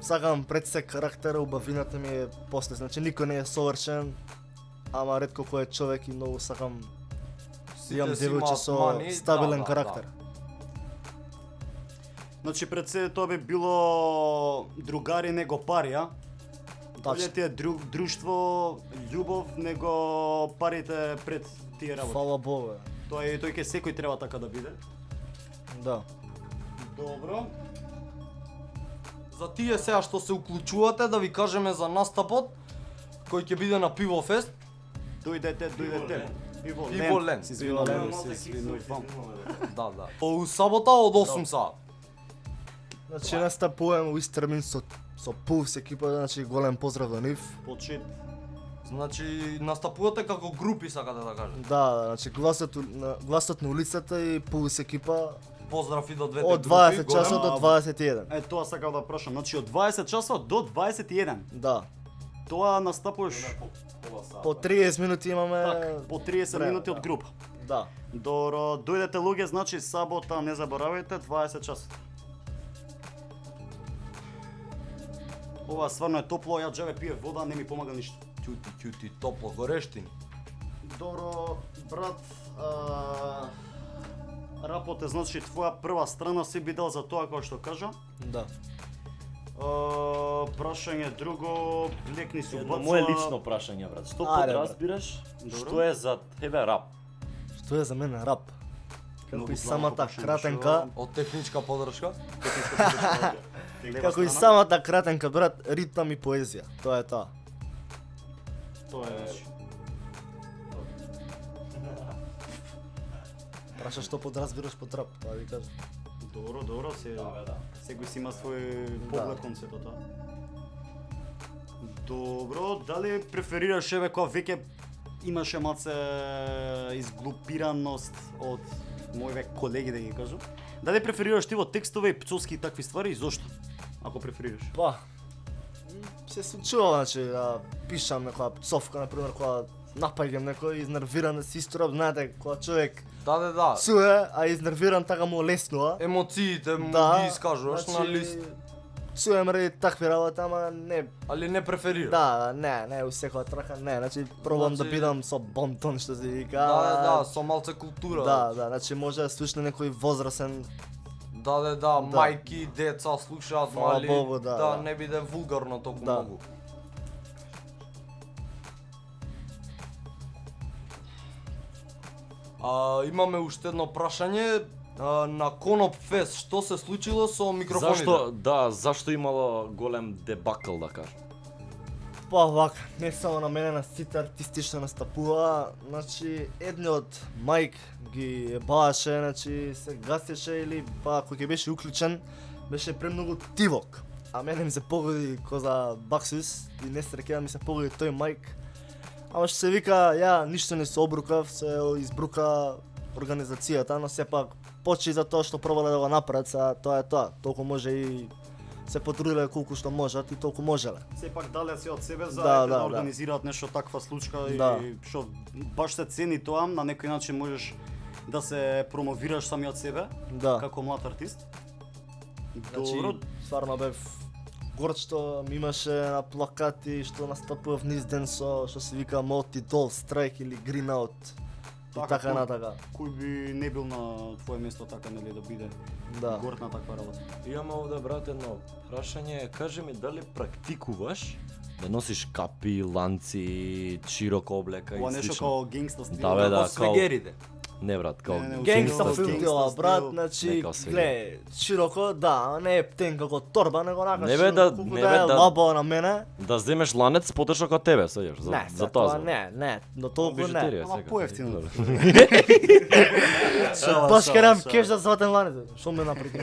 сакам пред се карактер, убавината ми е после, значи никој не е совршен, ама ретко кој е човек и многу сакам Сите имам си девојче имаат со мани, стабилен да, карактер. Значи пред се тоа би било другари него пари, а? Боле ти е друштво, љубов, него парите пред тие работи. Фала Богу. Тој ќе секој треба така да биде. Да. Добро. За тие сега што се уклучувате, да ви кажеме за настапот кој ќе биде на Пиво Фест. Дојдете. Пиво Ленд. Ленд. Се извинувам, се извинувам. Да. У сабота од 8 саат. Значи настапуваме у ист термин со Пулс екипа, значи голем поздрав до нив. Почет. Значи настапувате како групи, сакате да кажете. Да, значи гласот на улицата и Пулс екипа Поздрав и до двете од групи. 20 часот до 21. Е, тоа сакав да прашам. Значи од 20 часот до 21. Да. Тоа настапуваш По 30 минути имаме по 30 време, минути од да. група. Да. Добро, дојдете луѓе, значи сабота не заборавајте 20 часот. Ова стварно е топло, ја джаве пие вода, не ми помага ништо. Ќути, топло, горештин. Добро, брат, рапот е значи твоја прва страна си бидел за тоа кој што кажа. Да. Прашање друго, блекни се Едно убаца. мое лично прашање, брат. Што Ајде, брат. подразбираш? Добро. Што е за тебе рап? Што е за мене рап? Како Многу и длабоко самата прашање, кратенка, Од техничка подршка. како и самата кратенка, брат, ритам и поезија. Тоа е тоа. Тоа е, значи. Праша што подразбираш под рап, тоа ви кажам. Добро, секој си има свој поглед кон сето тоа. Добро, дали преферираш еве кога веќе имаше малце изглупираност од моите колеги да ги кажам? Дали преферираш ти во текстове и пцовски и такви ствари и зошто? Ако преферираш. Па, се случува, значи, да пишам некоја пцовка, например, кога напаѓам некој изнервиран, си исторап, знаете, кога човек Да. цуе, а изнервиран така му леснува. Емоциите му ги искажуваш на лист. Цуем ради такви работи, ама не. Али не преферираш. Да, не, у секоја трака, не, значи пробам да Значи- бидам со бонтон, што се вика. Да, со малце култура. Да, значи може да слушне некој возрасен. Да, мајки, деца слушаат Фала мали, Богу, да. не биде вулгарно толку Да. многу. Имаме уште едно прашање на Коноп Фест, што се случило со микрофоните? Зашто имало голем дебакл, да кажам? Па вака, не само на мене, на сите артисти што настапува, значи едниот мајк ги ебаваше, значи се гасеше или па кој ќе беше уклучен, беше премногу тивок. А мене ми се погоди коза баксус и несреќа ми се погоди тој мајк. Ама што се вика, ја ништо не се обрукав, се избрука организацијата, но сепак почи за тоа што пробале да го направат, тоа е тоа. Толку може и се потрудиле колку што можат и толку можеле. Сепак дале се од себе за Да, организираат нешто таква случка Да. и што баш се цени тоа, на некој начин можеш да се промовираш самиот себе Да. како млад артист. Значи, Добро, стварно бев горд што ми имаше на плакати што настапував низ ден со што се вика Multi Doll Strike или Green Out. И така натака. Кој би не бил на твое место така, нели, да биде Да. горд на таква работа. Имаме овде, брат, едно прашање. Кажи ми, дали практикуваш да носиш капи, ланци, широко облека Ова и нешто слично? као генгста стил. Да, бе, да, Како свегерите. Не, брат, као Не, Генгста Генгста филтила, стил. брат, Не значи, као свегер. гле, широко, да, не е птен како торба, него нака Не бе, да- колку не да бе, е да- лабо на мене. Да земеш ланец потешок од тебе, сеќаш, Не, за тоа. тоа не, до толку не. Бижутерија, Ама сега. поевтино. Баш керам кеш да сватен ланец, што ме напреки.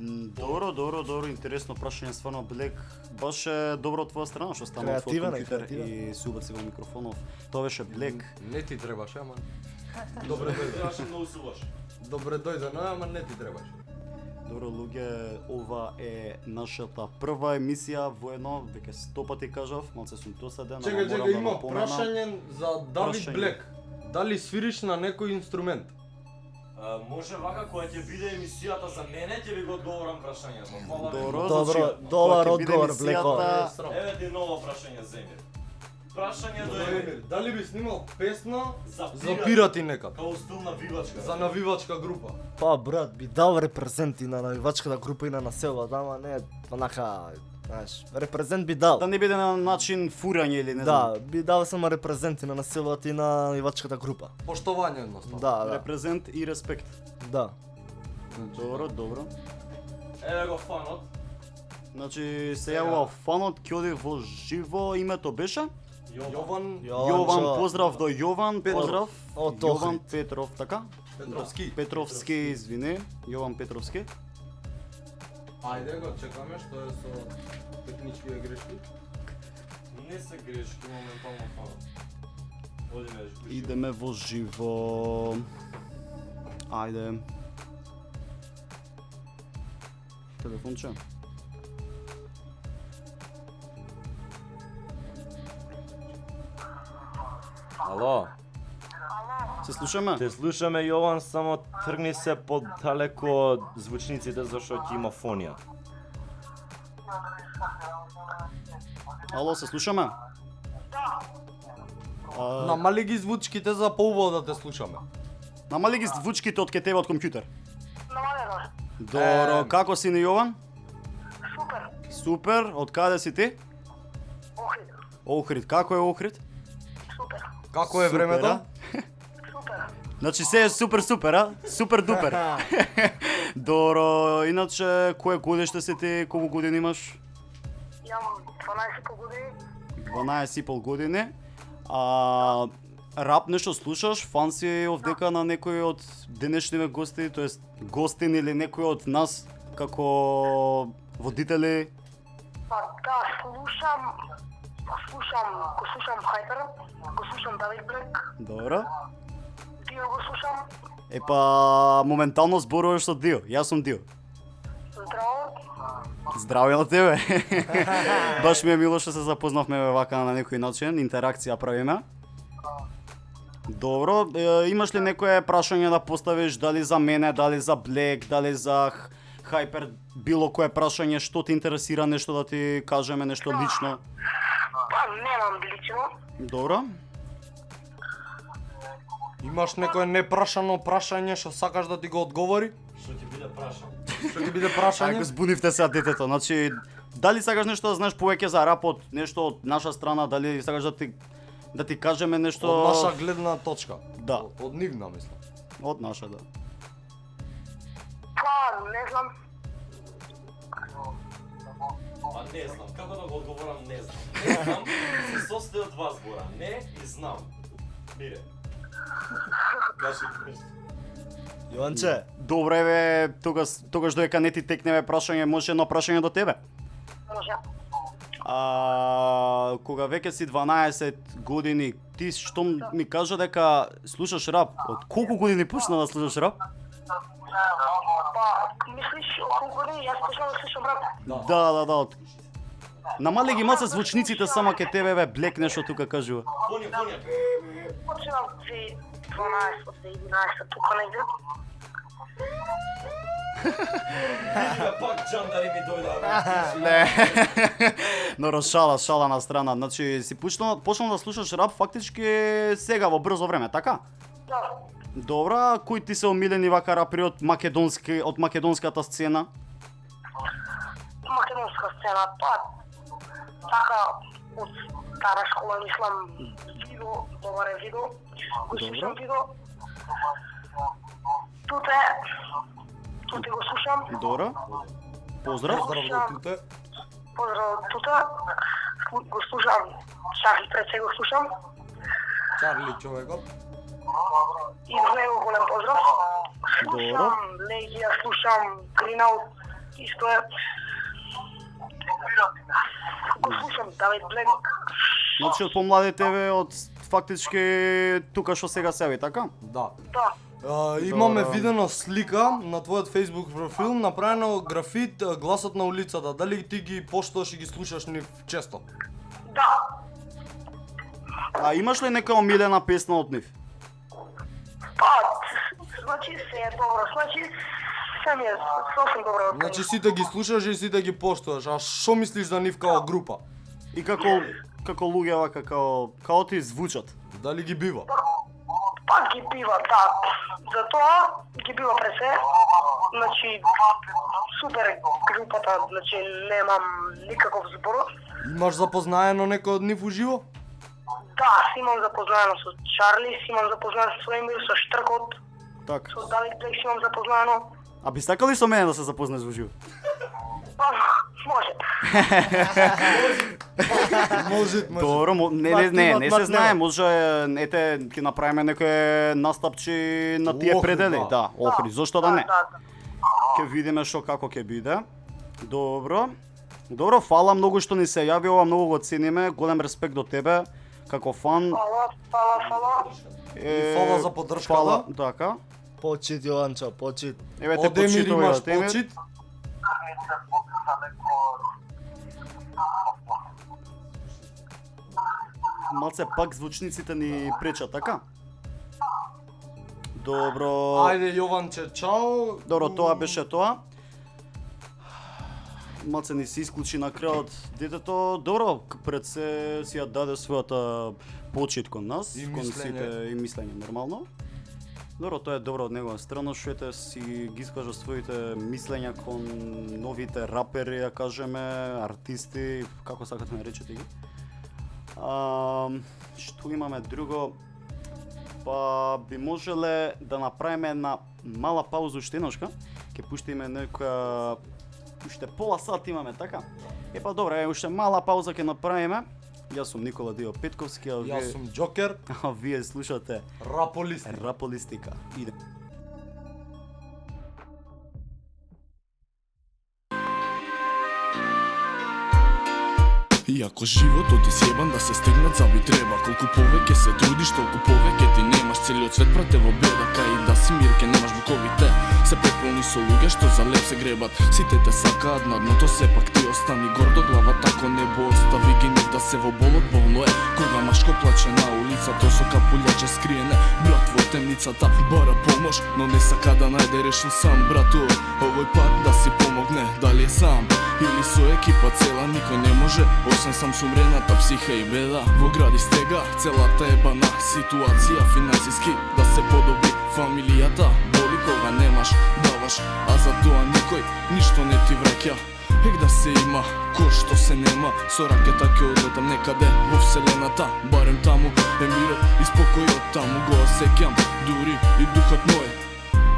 Добро, интересно прашање, стварно Блек, баш е добро од твоја страна што стана од твојот Креативен е, компјутер креативен. и се убаци во микрофонов. Тоа беше Блек. Не ти требаше, ама. Добре дојде. Требаше многу суваш. Добре дојде, но ама не ти требаше. Добро луѓе, ова е нашата прва емисија во едно, веќе 100 пати кажав, малце сум досаден, ама морам да има го поминам. прашање за Давид Прашање. Блек. Дали свириш на некој инструмент? Може вака кога ќе биде емисијата за мене, ќе ви го одговорам прашањето. Фала ви. Добро, Добро, значи, добар кога ќе биде одговор, емисијата- Еве ти ново прашање за Емир. Прашање до Емир. Дали би снимал песна За за пирати некад? Као стил навивачка. За навивачка група. Па брат, би дал репрезент и на навивачката група и на населбата, ама не онака, знаеш, репрезент би дал. Да не биде на начин фурање или не знам. Да, би дал само репрезент и на населбата и на навивачката група. Поштовање едноставно. Да. Репрезент и респект. Да. Добро. Еве го фанот. Значи се јавува фанот, ќе оди во живо, името беше? Јован Јован, поздрав до Јован, Петров. поздрав. Од Јован Охрид. Петров, така? Петровски. Петровски, извини. Јован Петровски. Ајде го чекаме што е со технички грешки. Не се грешки, моментално фала. Одиме во живо. Идеме во живо. Ајде. Телефонче. Ало. Се слушаме? Те слушаме, Јован, само тргни се подалеку од звучниците зашто ќе има фонија. Ало, се слушаме? Намали ги звучките за поубаво да те слушаме. Намали ги звучките од ке тебе од компјутер. Намалено. Добро, како си ни Јован? Супер. Супер, од каде си ти? Охрид. Охрид, како е Охрид? Супер. Како е времето? Супер. Значи се е супер, а? Супер дупер. Добро, иначе кој годиште си ти, колку години имаш? Имам 12 години. 12,5 години. Рап нешто слушаш? Фан си овдека на некој од денешниве гости, тоест гостин или некој од нас како водители? Па да, го слушам Хайпер, го слушам Давид Блек, Добро. Дио го слушам. Епа, моментално зборуваш со Дио. Јас сум Дио. Здраво. Здравје на тебе. Баш ми е мило што се запознавме вака на некој начин, интеракција правиме. Добро, имаш ли некое прашање да поставиш, дали за мене, дали за Блек, дали за Хайпер, било кое прашање, што те интересира, нешто да ти кажеме, нешто лично? Па немам лично. Добро. Имаш некое непрашано прашање што сакаш да ти го одговори? Што ќе биде прашање? Што ти биде прашање? Ако збунивте сега детето, значи дали сакаш нешто да знаеш повеќе за рапот, нешто од наша страна, дали сакаш да ти кажеме нешто Од наша гледна точка. Да. Од нивна, мислам. Од наша, да. Па не знам. Па не знам, како да го одговорам не знам. Не знам, се состои од два збора. Не и знам. Мире. Кажи нешто. Јованче. Добро еве, тогаш додека не ти текнеме прашање, може едно прашање до тебе. Може. Кога веќе си 12 години, ти што ми кажа дека слушаш рап? Од колку години почна да слушаш рап? Па мислиш колку години јас почнав да слушам рап? Да. Намали ги малце звучниците само ке тебе, бе, Блек нешто тука кажува. Почнав 2012, 2011, тука негде. Видиме пак джандари ми дојдаа. Не. Но шала на страна. Значи си почнал да слушаш рап фактички сега во брзо време, така? Да. Добро, кои ти се омилени вака рапери од македонската сцена? Македонска сцена, па така од стара школа мислам Видо, добар е Видо. Го слушам Видо. Туте го слушам. Добро. Поздрав. Поздрав до Туте. Поздрав од Тута. Го слушам. Чарли пред се го слушам. Чарли човекот. И за него голем поздрав. Слушам Легија, слушам Гринаут. Исто е. Го слушам Давид Блек. Значи од помладите ве од фактички тука што сега се така? Да. Да. Имаме видена слика на твојот Facebook профил, направено графит гласот на улицата. Дали ти ги поштуваш и ги слушаш нив често? Да. Имаш ли нека омилена песна од нив? Па, значи се е добро, значи се ми е сосем добро од нив. Значи сите ги слушаш и сите ги поштуваш, а што мислиш за нив као група? И како луѓе вака, као ти звучат? Дали ги бива? Па ги бива, да. Затоа ги бива пред се. Значи, супер групата, значи немам никаков збор. Имаш запознаено некој од нив уживо? Да, имам запознаено со Чарли, имам запознаено со Емир, со Штркот, Так. со Давид Блек имам запознаено. А би сакали со мене да се запознаеш во живо? Па, може. Може. Добро, не се знае, може ете ќе направиме некој настапчи на тие предели, да, Охрид, зошто да не? Ќе видиме што како ќе биде. Добро. Добро, фала многу што ни се јави, ова многу го цениме, голем респект до тебе, како фан. Фала. И фала за поддршката. Фала, така. Почит Јованчо, почит. Еве те Одемир почитуваме, имаш Одемир. почит. Малце пак звучниците ни пречат, така? Добро. Ајде Јованче, чао. Добро, тоа беше тоа. Малце ни се исклучи на крајот детето. Добро, пред се си ја даде својата почит кон нас, И кон мислење. сите и мислење нормално. Добро, тоа е добро од негова страна, што ете си ги искажа своите мислења кон новите рапери, ја кажеме, артисти, како сакате наречете ги. Што имаме друго? Па би можеле да направиме една мала пауза уште еднашка. Ќе пуштиме некоја уште пола сат имаме, така? Па добре, уште мала пауза ќе направиме. Јас сум Никола Дио Петковски, а вие... Јас сум Џокер. А вие слушате Раполистика. Раполистика. Иде. Иако животот ти сјебан да се стегнат заби треба. Колку повеќе се трудиш, толку повеќе ти немаш. Целиот свет прате во беда, кај и да си мир ке немаш буковите. Се преполни со луѓе што за леп се гребат. Сите те сакаат на дното, сепак ти остани гордо глава, тако небо остави ги нив да се во болот. Болно е кога машко плаче на улицата со капулјаче скриене. Брат во темницата бара помош, но не сака да најде решил сам. Брату, овој пат да си помогне, дали е сам или со екипа цела, никој не може освен сам сумрената психа и беда. Во гради стега целата ебана ситуација, финансиски да се подобри фамилијата. Боли кога немаш, даваш, а за тоа никој ништо не ти враќа. Ек да се има, кој што се нема, со ракета ќе одлетам некаде во вселената. Барем таму е мирот и спокојот, таму го осеќам, дури и духот мој.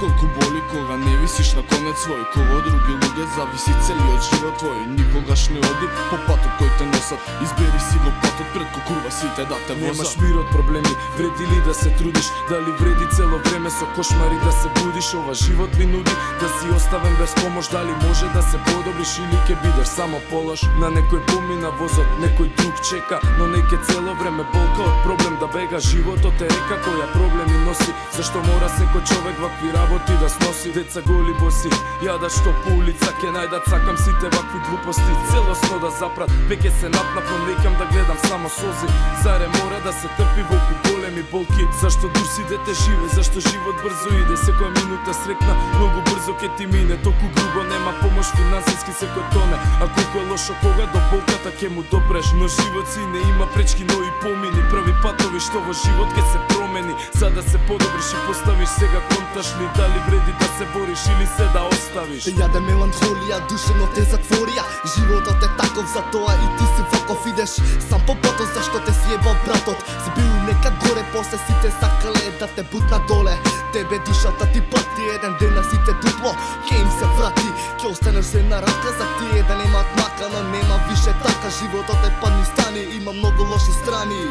Колку боли кога не висиш на конец свој, кога од други луѓе зависи целиот живот твој. Никогаш не оди по патот кој те носат, избери си го патот пред кукурва сите да те возат. Немаш мир од проблеми, вреди ли да се трудиш? Дали вреди цело време со кошмари да се будиш? Ова живот ми нуди да си оставен без помош. Дали може да се подобриш или ќе бидеш само полош? На некој помина возот, некој друг чека, но не ќе цело време болка од проблем да бега. Животот е река која проблеми носи, зашто мора секој човек вакви работи да сноси. Деца голи боси, јада што по улица ќе најдат, сакам сите вакви глупости целосно да запрат. Веќе се напнав, но некам да гледам само сози. Заре мора да се трпи волку големи болки? Зашто дур си дете живе, зашто живот брзо иде, секоја минута срекна многу брзо ќе ти мине. Толку грубо нема помош финансиски, секој тоне, а колку е лошо кога до болката ќе му допреш. Но живот си не има пречки, но и помини, прави патови што во живот ќе се промени. За да се подобриш и поставиш сега, конташ ли дали вреди да се бориш или се да оставиш? Те јаде меланхолија, душевно те затворија. Животот е таков, затоа и ти си ваков идеш сам по патот, зашто те сјебал братот. Си бил некад горе, после сите сакале да те бутна доле. Тебе душата ти пати, еден ден на сите дупло ќе им се врати. Ќе останеш се на рака за тие да немаат мака, но нема више така. Животот е падни стани, има многу лоши страни.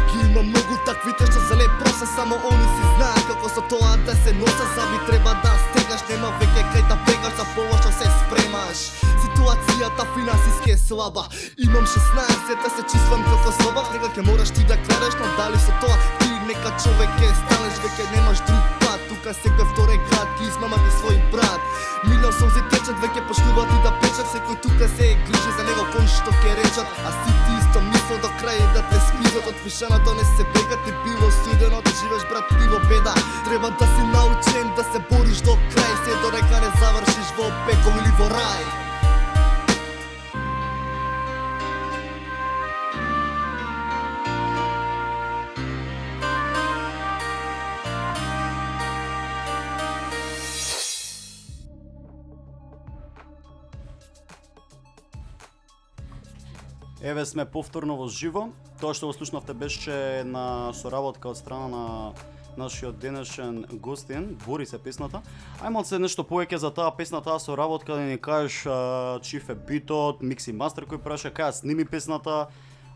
Ги има многу таквите што за леп просе, само они си знаат како со тоа да се носат. Заби треба да стегаш, нема веќе кај да бегаш, за полошо се спремаш. Ситуацијата финансиски е слаба. Имам 16, да се чувствам како слаба. Нега ќе мораш ти да крадеш, но дали со тоа ти нека човек ќе станеш, веќе немаш друг пат. Тука секој вторе град ги измама ти свој брат. Минал солзи течат, веќе почнуваат и да печат. Секој тука се е грижи за него кој што ќе речат. А си ти исто мисло до крај да те спизат. Од пишаното не се бега, ти било судено да живееш брат ти во беда. Треба да си научен да се бориш до крај, се дорека не завршиш во пекол или во рај. Еве сме повторно во живо. Тоа што го слушнавте беше на соработка од страна на нашиот денешен гостин, Борис е песната. Ајмо се нешто повеќе за таа песна, таа соработка, да ни кажеш чиф е битот, микс и мастер кој праша, кај сними песната,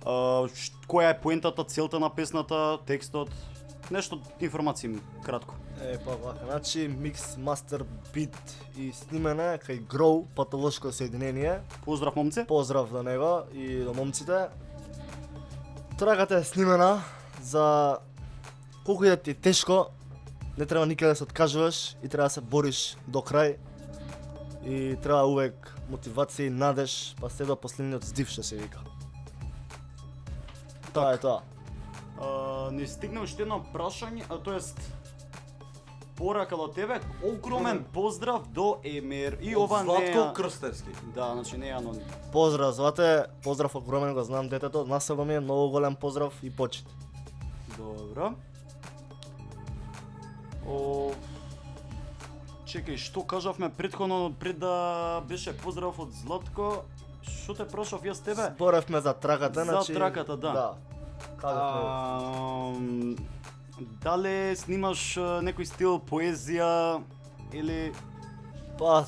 која е поентата, целта на песната, текстот, нешто информации кратко. Па вака, значи микс, мастер, бит и снимане кај Grow патолошко соединение. Поздрав момци. Поздрав до него и до момците. Трагата е снимена за колку и да ти е тешко, не треба никаде да се откажуваш и треба да се бориш до крај. И треба увек мотивација и надеж, па се до последниот здив што се вика. Тоа е тоа. Не стигна уште едно прашање, тоест порака до тебе, огромен поздрав до Емир и ова не е... Златко Крстевски. Да, значи не е аноним. Поздрав, Злате, поздрав огромен, го знам детето, насаго ми е многу голем поздрав и почит. Добро. Чекај, што кажавме претходно пред да беше поздрав од Златко? Што те прошав јас тебе? Зборевме за траката, значи... За траката, да. Да. Дале снимаш некој стил поезија или па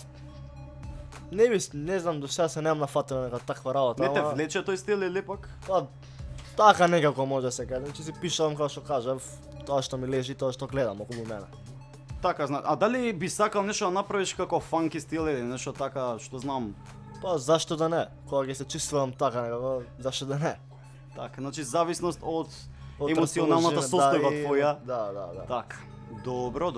не знам до сега се немам нафатено нека таква работа. Не те влече тој стил или пак? Па така некако може да се каже. Значи си пишам како што кажав, тоа што ми лежи, тоа што гледам околу мене. Така, а дали би сакал нешто да направиш како фанки стил или нешто така, што знам? Па зашто да не? Кога ќе се чувствувам така некако, зашто да не? Така, значи зависност од емоционалната состојба твоја. Да. Така. Добро.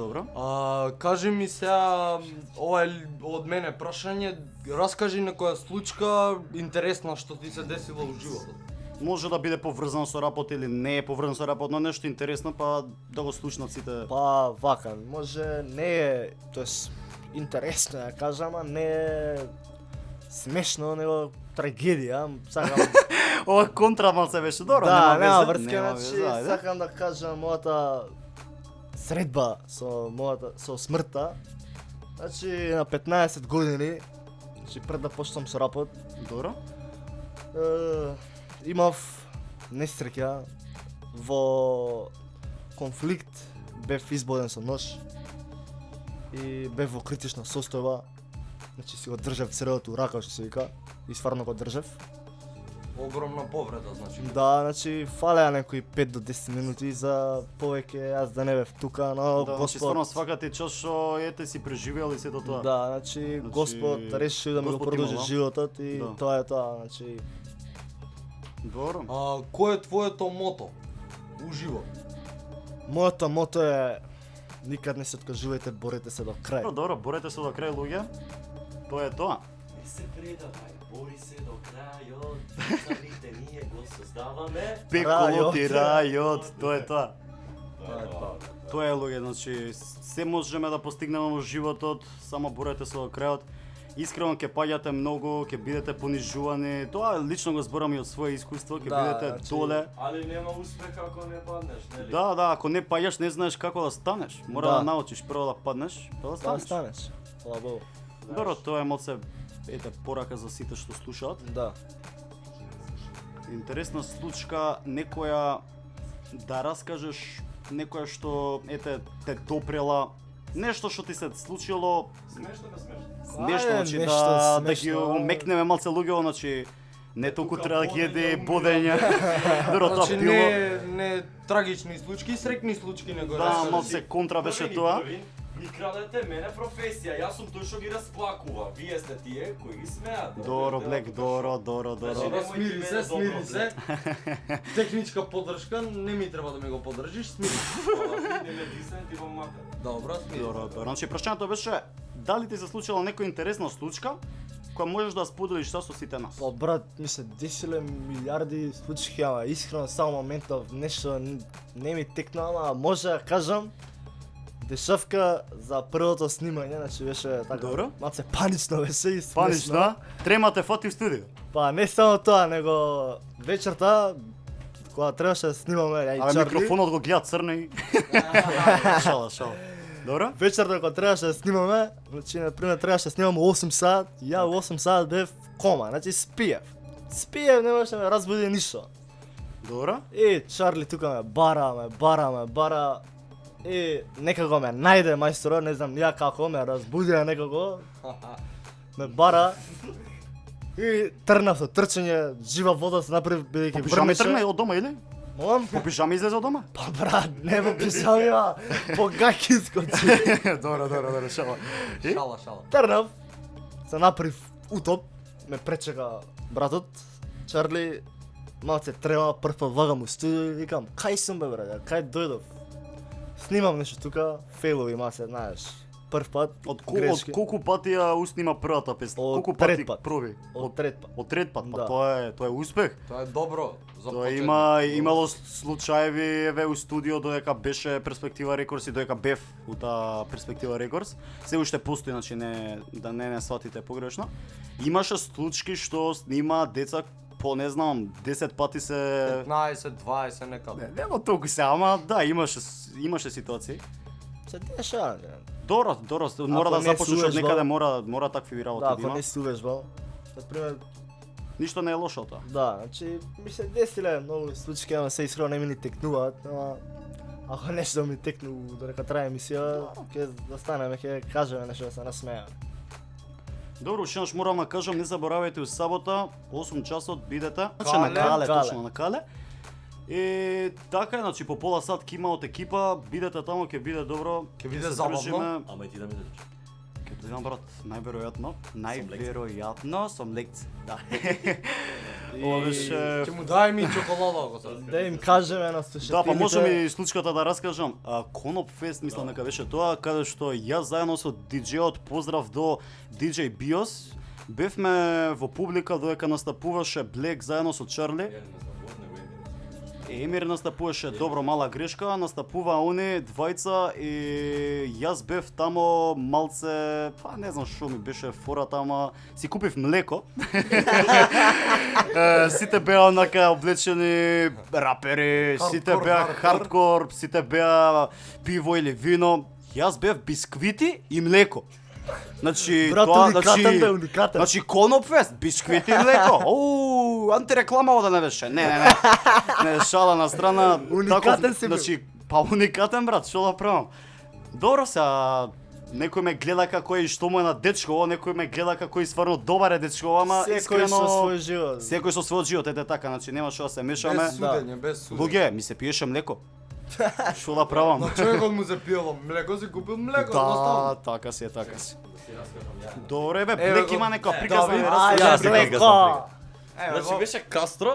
Кажи ми сега, ова е од мене прашање, раскажи некоја случка интересна што ти се десила во животот. Може да биде поврзано со рапот или не е поврзано со рапот, но нешто интересно па да го слушнат сите. Па вака, може не е, тоест интересно ја кажам, а не е смешно, него трагедија, сакам. Ова контра малце беше добро, нема врска, значи сакам да кажам мојата средба со смртта. Значи на 15 години, значи пред да почнам со рапот, добро. Имав несреќа во конфликт, бев избоден со нож и бев во критична состојба. Значи си го држав цревото у рака, што се вика, и стварно го држав. Огромна повреда, значи. Да, значи фалеа некои 5 до 10 минути за повеќе јас да не бев тука, но да, Господ... Значи стварно свакате час што ете си преживел и сето тоа. Да, значи Господ реши да ми го продолжи животот и тоа е тоа, значи... Добро. Кој е твоето мото у живот? Моето мото е никад не се откажувајте, борете се до крај. Добро, борете се до крај, луѓе. Тоа е тоа. Не се предавај, бори се до крајот. Самите ние го создаваме. Пеколот и рајот, тоа е тоа. Тоа е, луѓе, значи се можеме да постигнеме во животот, само борете се до крајот. Искрено ќе паѓате многу, ќе бидете понижувани. Тоа лично го зборам и од свое искуство, ќе бидете доле. Али нема успех ако не паднеш, нели? Да, ако не паѓаш, не знаеш како да станеш. Мора да научиш прво да паднеш, па да станеш. Фала Богу. Добро, тоа е малце порака за сите што слушаат. Да. Интересна случка, некоја да раскажеш, некоја што те допрела, нешто што ти се случило. Смешно. Нешто, значи да ги умекнеме малце луѓето, значи не толку трагедии, бодења. Значи не трагични случаи, среќни случаи него. Да, малце контра беше тоа. Ми крадете мене професија, јас сум тој што ги расплакува. Вие сте тие кои ги смеат. Добро, Блек, добро. Смири се. Техничка поддршка, не ми треба да ми го поддржиш, смири се. Не ме дисен, ти во мата. Добро, смири се. Добро. Значи прашањето беше дали ти се случила некоја интересна случка која можеш да споделиш со сите нас? Па брат, ми се десиле милиарди случаи, ама искрено само моментов нешто не ми текна, ама може да кажам дешавка за првото снимање, значи беше така. Добро. Малце панично беше и смешно. Панично? Тремате фати в студио. Па не само тоа, него вечерта кога требаше да снимаме ја и Чарли. Микрофонот го гледа црни. Шала. Добро? Вечерта кога требаше да снимаме, значи на пример требаше да снимаме 8 сат, ја 8 сат бев кома, значи спиев, не можеше да ме разбуди ништо. Добро? И Чарли тука ме бара. И некако ме најде мајсторот, не знам ја како, ме разбудија некако. Ме бара. И трнав со трчање, жива вода се направи бидејќи врнеше. Тргна од дома или? Молам? По пижами излезе од дома? Па брат, не во пижами, по гаки скочи. Добро, шала. Шала. Трнав, се направив утоп, ме пречека братот, Чарли, малце треба, прв пат влагам у студио и викам, кај сум бе брат, кај дојдов? Снимам нешто тука, фейлови масе, знаеш, прв пат, Од грешки. колку пати ја уснима првата песна? Од Колку трет пати пат. проби? Од трет пат. Од трет пат, па Да. тоа е успех. Тоа е добро за Тоа почеток. имало случаеви еве у студио додека беше Перспектива Рекордс и додека бев у таа Перспектива Рекордс. Се уште постои, значи не сватите погрешно. Имаше случаи што снима деца по не знам 10 пати се 15, 20 некаде. Нема толку се, ама да, имаше ситуации. Се деша, Добро, мора да не започнеш од сувеш, некаде, ба. мора такви работи да, да ако има. не си увежбал, например, Ништо не е лошо од тоа. да, значи, ми се десиле многу случаи, ама се искрено не ми ни текнуваат, ама ако нешто ми текну додека трае емисија, ќе застанеме, ќе кажеме нешто да се насмееме. Добро, уште морам да кажам, не заборавајте у сабота 8 часот бидете. Значи Кале. на Кале, Кале. точно на Кале. И така е, значи по пола сат ќе има од екипа, бидете таму, ќе биде добро, Ќе биде се забавно. држиме. Ама и ти да ми дадеш. Ќе додам брат, најверојатно сум лекци. Да. Ова беше Ќе му дај ми чоколада ако се. Да им кажеме на слушателите. Да, па можам и случката да раскажам. Коноп Фест, мислам дека беше тоа, каде што јас заедно со диџејот, поздрав до диџеј Биос, бевме во публика додека настапуваше Блек заедно со Чарли. Емир настапуваше добро, мала грешка, настапува они двајца и јас бев тамо малце, па не знам што ми беше фората, ама си купив млеко. Сите беа онака облечени рапери, сите беа хардкор, сите беа пиво или вино. Јас бев бисквити и млеко. Значи, Брат, тоа, уникатен бе, уникатен. Значи Конопфест, бисквити и млеко. Оу, антирекламава да не беше. Не. Не, шала на страна. Уникатен си бил. Значи, па уникатен брат, што да правам? Добро се, некој ме гледа како и што му е на дечко, некој ме гледа како и стварно добар е дечко, ама Секој искрено со свој живот. Секој со својот живот, ете така, значи нема што да се мешаме. Без судење, без судење. Луѓе, ми се пиеше млеко. Што да правам? На човекот му се пиело млеко, си купил млеко, Да, едноставно. така си. Добре бе, Еве Блек го- има некоја приказна. Давид, раскажи. Ајде, млеко! Значи беше Кастро,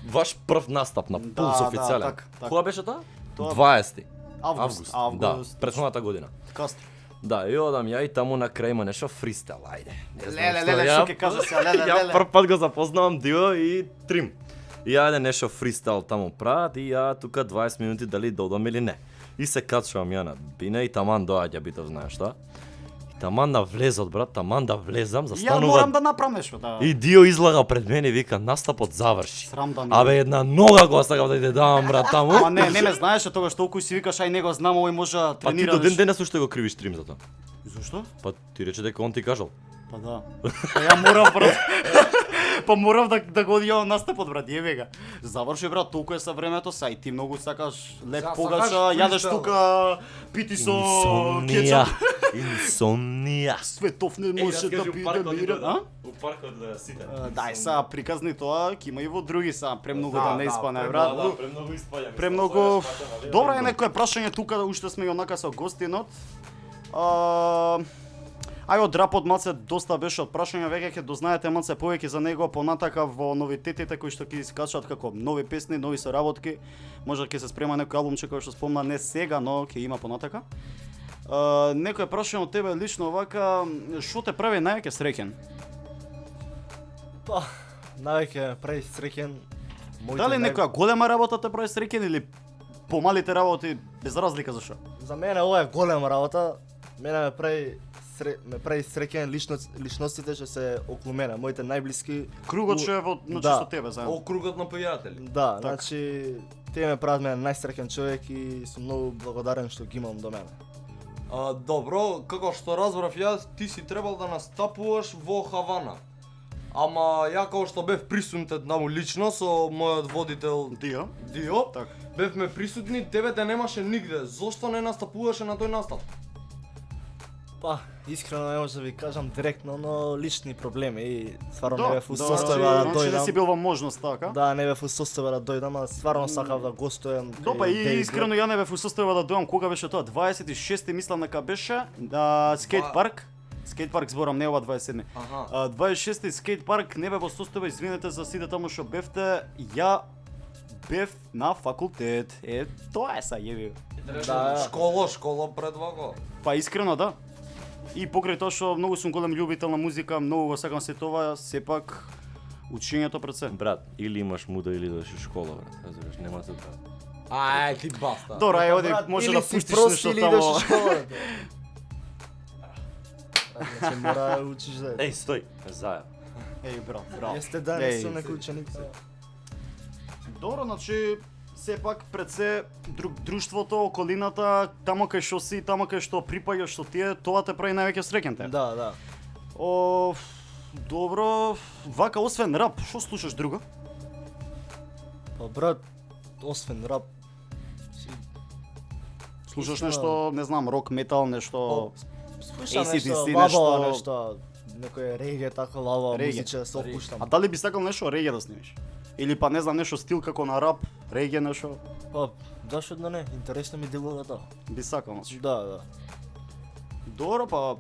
ваш прв настап на Пулс да, официјален. така. Кога беше тоа? Тоа- 20. Август. Да, претходната година. Кастро. Да, и одам ја и таму на крај има нешто фристайл, ајде. Не знам Леле, што, леле, ја- што ќе кажа сега, леле, Ја леле. прв пат го запознавам Дио и Трим. И ајде нешто фристайл таму прават и ја тука 20 минути дали додам или не. И се качувам ја на бина и таман доаѓа битов, знаеш што? И таман да влезот, брат, таман да влезам, Ја застанува. морам да направам нешто, да. И Дио излага пред мене и вика настапот заврши. Срам да ми. Абе една нога го сакав да иде давам брат таму. Ама не ме знаеше тогаш толку си викаш ај него знам овој може да Па ти тренира. до ден денес уште го кривиш Трим за тоа. Зошто? Па ти рече дека он ти кажал. Па да. Па ја морав брат. Па морав да го одијам настапот брат, јебе га. Заврши брат, толку е са времето, са и ти многу сакаш леп Сакаш погача, јадеш фристайл. тука пити со Инсомнија. кетчуп. Инсомнија. Светов не може да биде мирен, а? У паркот да сите. Дај са приказни тоа, ќе има и во други са, премногу да не испане Да, брат. премногу испаѓам. Премногу. Добро е некое прашање тука, уште сме онака со гостинот. Ај од рапот малце доста беше од прашања, веќе ќе дознаете малце повеќе за него понатака во новитетите кои што ќе искачат како нови песни, нови соработки. Може ќе се спрема некој албумче кој што спомна не сега, но ќе има понатака. Некој прашање од тебе лично вака, што те прави највеќе среќен? Па, највеќе прави среќен. Дали некоја голема работа те прави среќен или помалите работи без разлика зашо? За мене ова е голема работа. Мене ме прави среќен личностите што се околу мене, моите најблиски. Кругот што е во значи Да. со тебе заедно. Округот на пријатели. Да, Така. значи тие ме прават мене најсреќен човек и сум многу благодарен што ги имам до мене. Добро, како што разбрав јас, ти си требал да настапуваш во Хавана. Ама ја како што бев присутен таму лично со мојот водител Дио, така. Бевме присутни, тебе те немаше нигде. Зошто не настапуваше на тој настап? Па, искрено не може да ви кажам директно, но лични проблеми и стварно не бев у да, состојба да значи не дојдам. си бил во можност, така? Да, не бев у состојба да дојдам, а стварно сакав да гостувам. Па и искрено ја не бев у состојба да дојам, кога беше тоа? 26-ти мислам дека беше, скейт парк. Скейт парк зборам, не ова 27-ми. 26-ти скейт парк не бе во состојба, извинете за сите таму што бевте, ја бев на факултет. Тоа е са јеби. Школа пред вако. Па искрено да. И покрај тоа што многу сум голем љубител на музика, многу го сакам се тоа, сепак учењето пред се. Брат, или имаш муда или да си школа, брат. Разбираш, нема тука. Ај, ти баста. Добро, ај оди, може да пуштиш нешто тамо. Значи мора да учиш да. Еј, стој, заедно. Еј, брат, браво. Јесте данес сум некој ученик. Добро, значи сепак пред се друштвото, околината, тамо кај што си, тамо кај што припаѓаш што тие, тоа те прави највеќе среќен те. Да, да. Добро, вака освен рап, што слушаш друго? Па брат, освен рап слушаш нешто, не знам, рок, метал, нешто. Слушам нешто, лабава нешто, некој реге така лава музиче се опуштам. А дали би сакал нешто реге да снимиш? Или па не знам нешто стил како на рап, реге нешто? Па, зашто да не, интересно ми делува тоа. Би сакал, значи. Да, да. Добро, па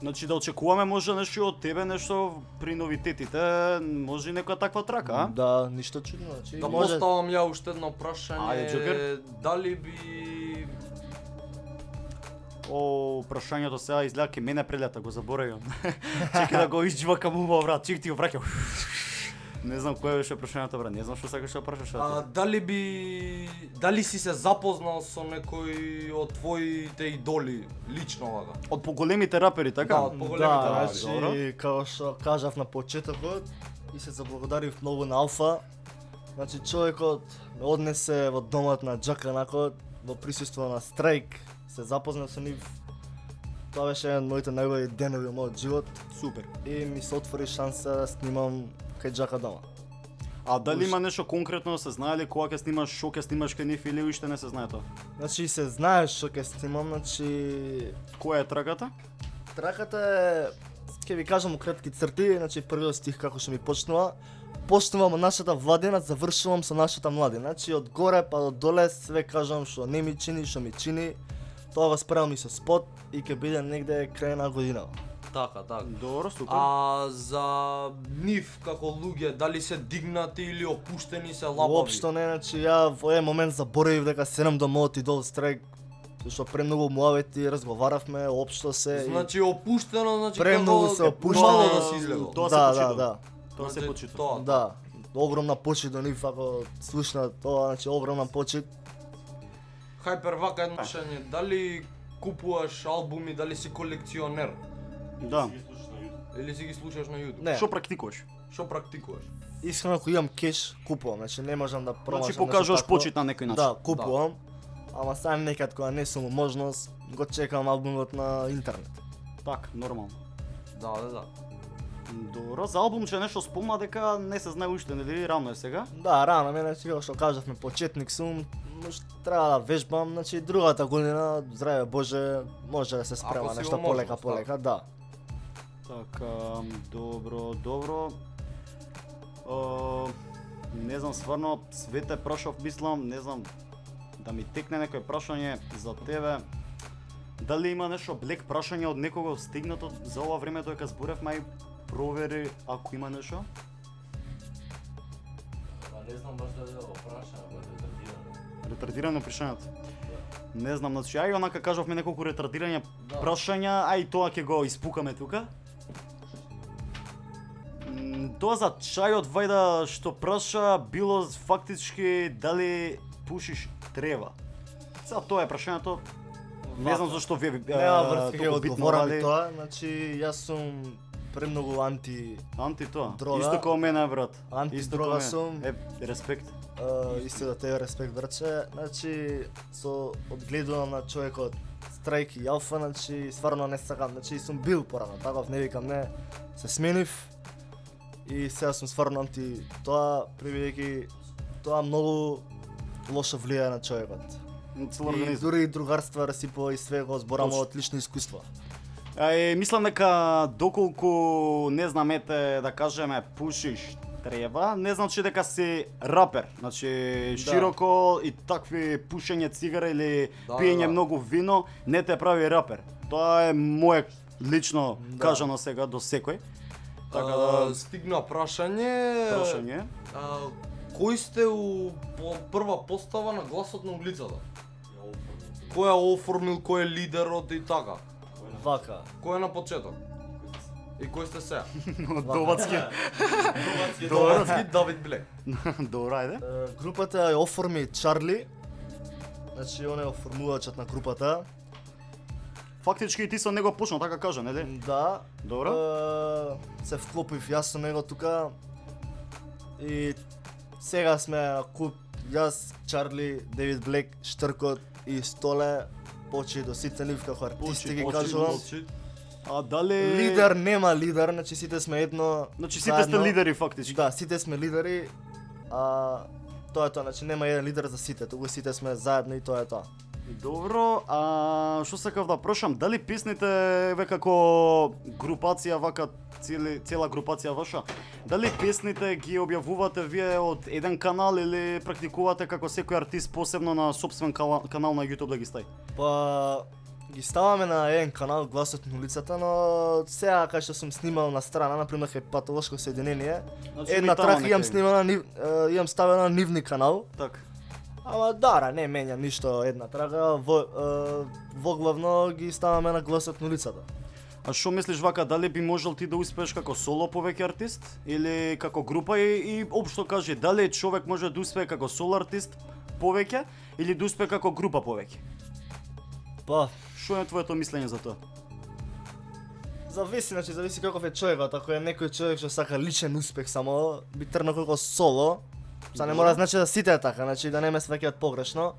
значи да очекуваме може нешто од тебе, нешто при новитетите, може и некоја таква трака, а? Да, ништо чудно, значи. Да може... поставам ја уште едно прашање. Ајде, Джокер. Дали би Прашањето сега изгледа ке мене прелета, го заборавам. Чекај да го изџвакам убаво, брат, чек ти го враќам. Не знам кој беше прашањето, брат, не знам што сакаш да прашаш. Дали си се запознал со некој од твоите идоли лично вака? Од поголемите рапери, така? Да, од поголемите да, рапери. значи, како што кажав на почетокот и се заблагодарив многу на Алфа. Значи човекот ме однесе во домот на Джаканакот во присуство на Страйк. Се запознав со нив. Тоа беше еден од моите најубави денови во мојот живот. Супер. И ми се отвори шанса да снимам кај Джака дома. А дали има нешто конкретно, се знае ли кога ќе снимаш, што ќе снимаш кај нив или уште не се знае тоа? Значи се знае што ќе снимам, значи која е траката? Траката е, ќе ви кажам у кратки црти, значи првиот стих како што ми почнува. Почнувам од нашата владина, завршувам со нашата младина. Значи од горе па до доле све кажам што не ми чини, што ми чини. Тоа го спремам и со спот и ќе биде негде крај на година. Така, така. Добро, супер. А за нив како луѓе, дали се дигнати или опуштени се лабави? Уопшто не, значи ја во еден момент заборавив дека седам до мојот идол Страйк, зашто премногу муавети разговаравме, општо се. Значи опуштено, значи премногу се опуштено мало да се излегол. Тоа се почитува. Тоа се почитува. Да. Огромна почит до нив ако слушна тоа, значи огромна почит. Хајпер, вака едно прашање, дали купуваш албуми, дали си колекционер? Да. Или си ги слушаш на YouTube? Не. Што практикуваш? Што практикуваш? Искрено ако имам кеш, купувам, значи не можам да промашам. Значи покажуваш почит на некој начин. Да, купувам. Ама сам некад кога не сум можност, го чекам албумот на интернет. Так, нормално. Да, да, да. Добро, за албумче нешто спомна дека не се знае уште, нели рано е сега? Да, рано, мене сега што кажавме, почетник сум, треба да вежбам, значи другата година, здраве Боже, може да се спрема нешто полека, да. Така, добро. Не знам, стварно, Свете прашав, мислам, не знам, да ми текне некој прашање за тебе. Дали има нешто блек прашање од некого стигнато за ова време додека зборевме, мај провери ако има нешто? Не знам баш дали да го прашам, ако е ретардирано. Ретардирано прашањето. Не знам, значи ај онака кажавме неколку ретардирање прашања, ај тоа ќе го испукаме тука. Тоа за чајот вајда што праша било фактички дали пушиш трева. Сега тоа е прашањето. Не знам зашто ви нема врска ќе толку одговорам дали- и тоа, значи јас сум премногу анти тоа. дрога. Исто како мене, брат. Анти Исто дрога како мене. сум. Респект. Исто да тебе респект, братче. Значи со одгледувам на човекот Страйк и Алфа, значи стварно не сакам, значи сум бил порано, таков не викам не, се сменив и сега сум стварно анти тоа, прибејќи тоа многу лошо влијае на човекот. Цел И организм. дури и другарства расипува и све го зборам Точно. од лично искуство. Мислам дека доколку не знам ете да кажеме пушиш треба, не значи дека си рапер. Значи широко и такви пушење цигара или пиење многу вино не те прави рапер. Тоа е мое лично кажано сега до секој. Така да стигна прашање. Кој сте у прва постава на гласот на улицата? Кој е оформил, кој е лидерот и така? Вака. Кој е на почеток? И кој сте сега? Довацки. Довацки Давид Блек. Добро, ајде. Групата ја оформи Чарли. Значи, он е оформувачот на групата. Фактички и ти со него почна, така кажа, нели? Да. Добро. Се вклопив јас со него тука. И сега сме куп јас, Чарли, Давид Блек, Штркот и Столе. Почи до сите нив како артисти ги кажувам. А дали лидер нема лидер, значи сите сме едно. Значи сите сте лидери фактички. Да, сите сме лидери. Тоа е тоа, значи нема еден лидер за сите, туку сите сме заедно и тоа е тоа. Добро, што сакав да прашам, дали песните ве како групација вака цела групација ваша, дали песните ги објавувате вие од еден канал или практикувате како секој артист посебно на сопствен канал на YouTube да ги стави? Па ги ставаме на еден канал Гласот на улицата, но сега кај што сум снимал на страна, например кај Патолошко соединение, една трака имам снимана, имам ставена на нивни канал. Така. Ама дара, не менја ништо една трага, во главно ги ставаме на Гласот на улицата. А што мислиш вака, дали би можел ти да успееш како соло повеќе артист или како група и општо кажи, дали човек може да успее како соло артист повеќе или да успее како група повеќе? Па, што е твоето мислење за тоа? Зависи каков е човекот, ако е некој човек што сака личен успех само, би тргнал како соло. Са не мора значи да сите е така, значи да не ме сваќаат погрешно.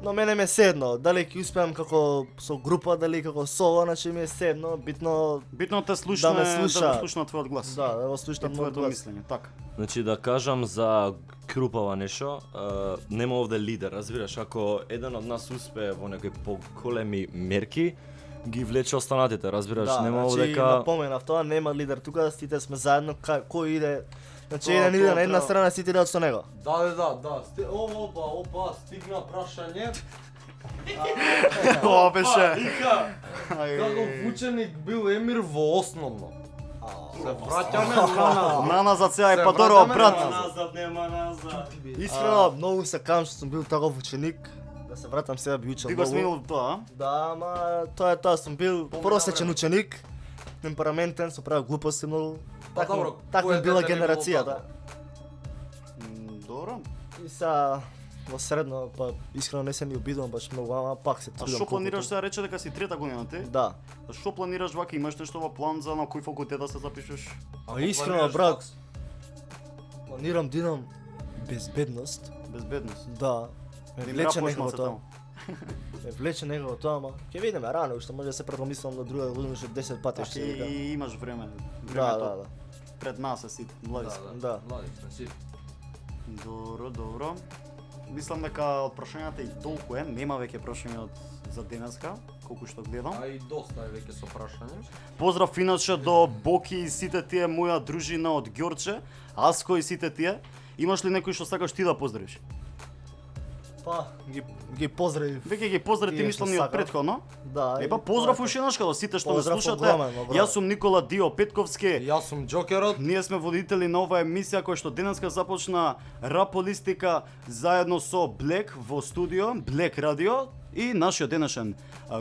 Но мене ме седно, дали ќе успеам како со група, дали како соло, значи ми е седно, битно те слушна, да ме слуша. Да слушна твојот глас. Да, да го слушам твоето мислење, така. Значи да кажам за групава нешто, нема овде лидер, разбираш, ако еден од нас успее во некои поголеми мерки, ги влече останатите, разбираш, да, нема значи, овде напоменав тоа, нема лидер тука, сите сме заедно, кој иде. Значи еден иде на една страна, сите идат со него. Да. Опа, стигна прашање. Тоа беше. Како ученик бил Емир во основно? Се враќаме на назад сега е Падоро, брат. Нема назад. Искрено, многу се кам што сум бил таков ученик. Да се вратам сега би учел многу. Ти го сменил тоа, а? Да, ама тоа е тоа, сум бил просечен ученик, темпераментен, со правил глупости многу. Така била генерацијата. Добро. И са во средно, па искрено не се ни обидувам баш многу, ама пак се трудам. А што планираш сега рече дека си трета година ти? Да. А што планираш вака, имаш нешто во план за на кој факултет да се запишеш? А искрено брат, планирам да идам безбедност. Безбедност? Да. Ме влече негово тоа. Ме влече негово тоа, ама ќе видиме рано, уште може да се премислам на друга година уште 10 пати што вика. И имаш време. Да. Пред нас е сите, млади сме. Да. Добро. Мислам дека од прашањата и толку е, нема веќе прашања за денеска, колку што гледам. А и доста е веќе со прашање. Поздрав иначе до Боки и сите тие моја дружина од Ѓорче, Аско и сите тие. Имаш ли некој што сакаш ти да поздравиш? Па, ги поздравив. Веќе ги поздрави ти мислам и од претходно. Да. Епа поздрав уште еднаш као сите што ме слушате. Јас сум Никола Дио Петковски. Јас сум Џокерот. Ние сме водители на оваа емисија која што денеска започна Раполистика заедно со Блек во студио, Блек радио и нашиот денешен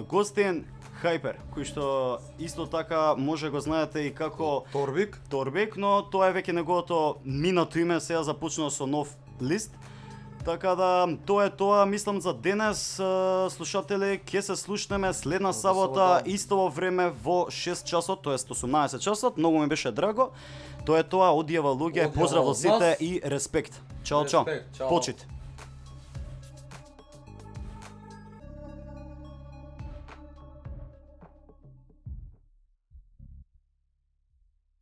гостин Хајпер, кој што исто така може го знаете и како Торбик, но тоа е веќе неговото минато име, сега започнува со нов лист. Така да, тоа е тоа, мислам за денес, слушатели, ќе се слушнеме следна сабота, исто во време во 6 часот, тоест 18 часот, многу ми беше драго. Тоа е тоа, одјава луѓе, поздрав до сите и респект. Чао, почит.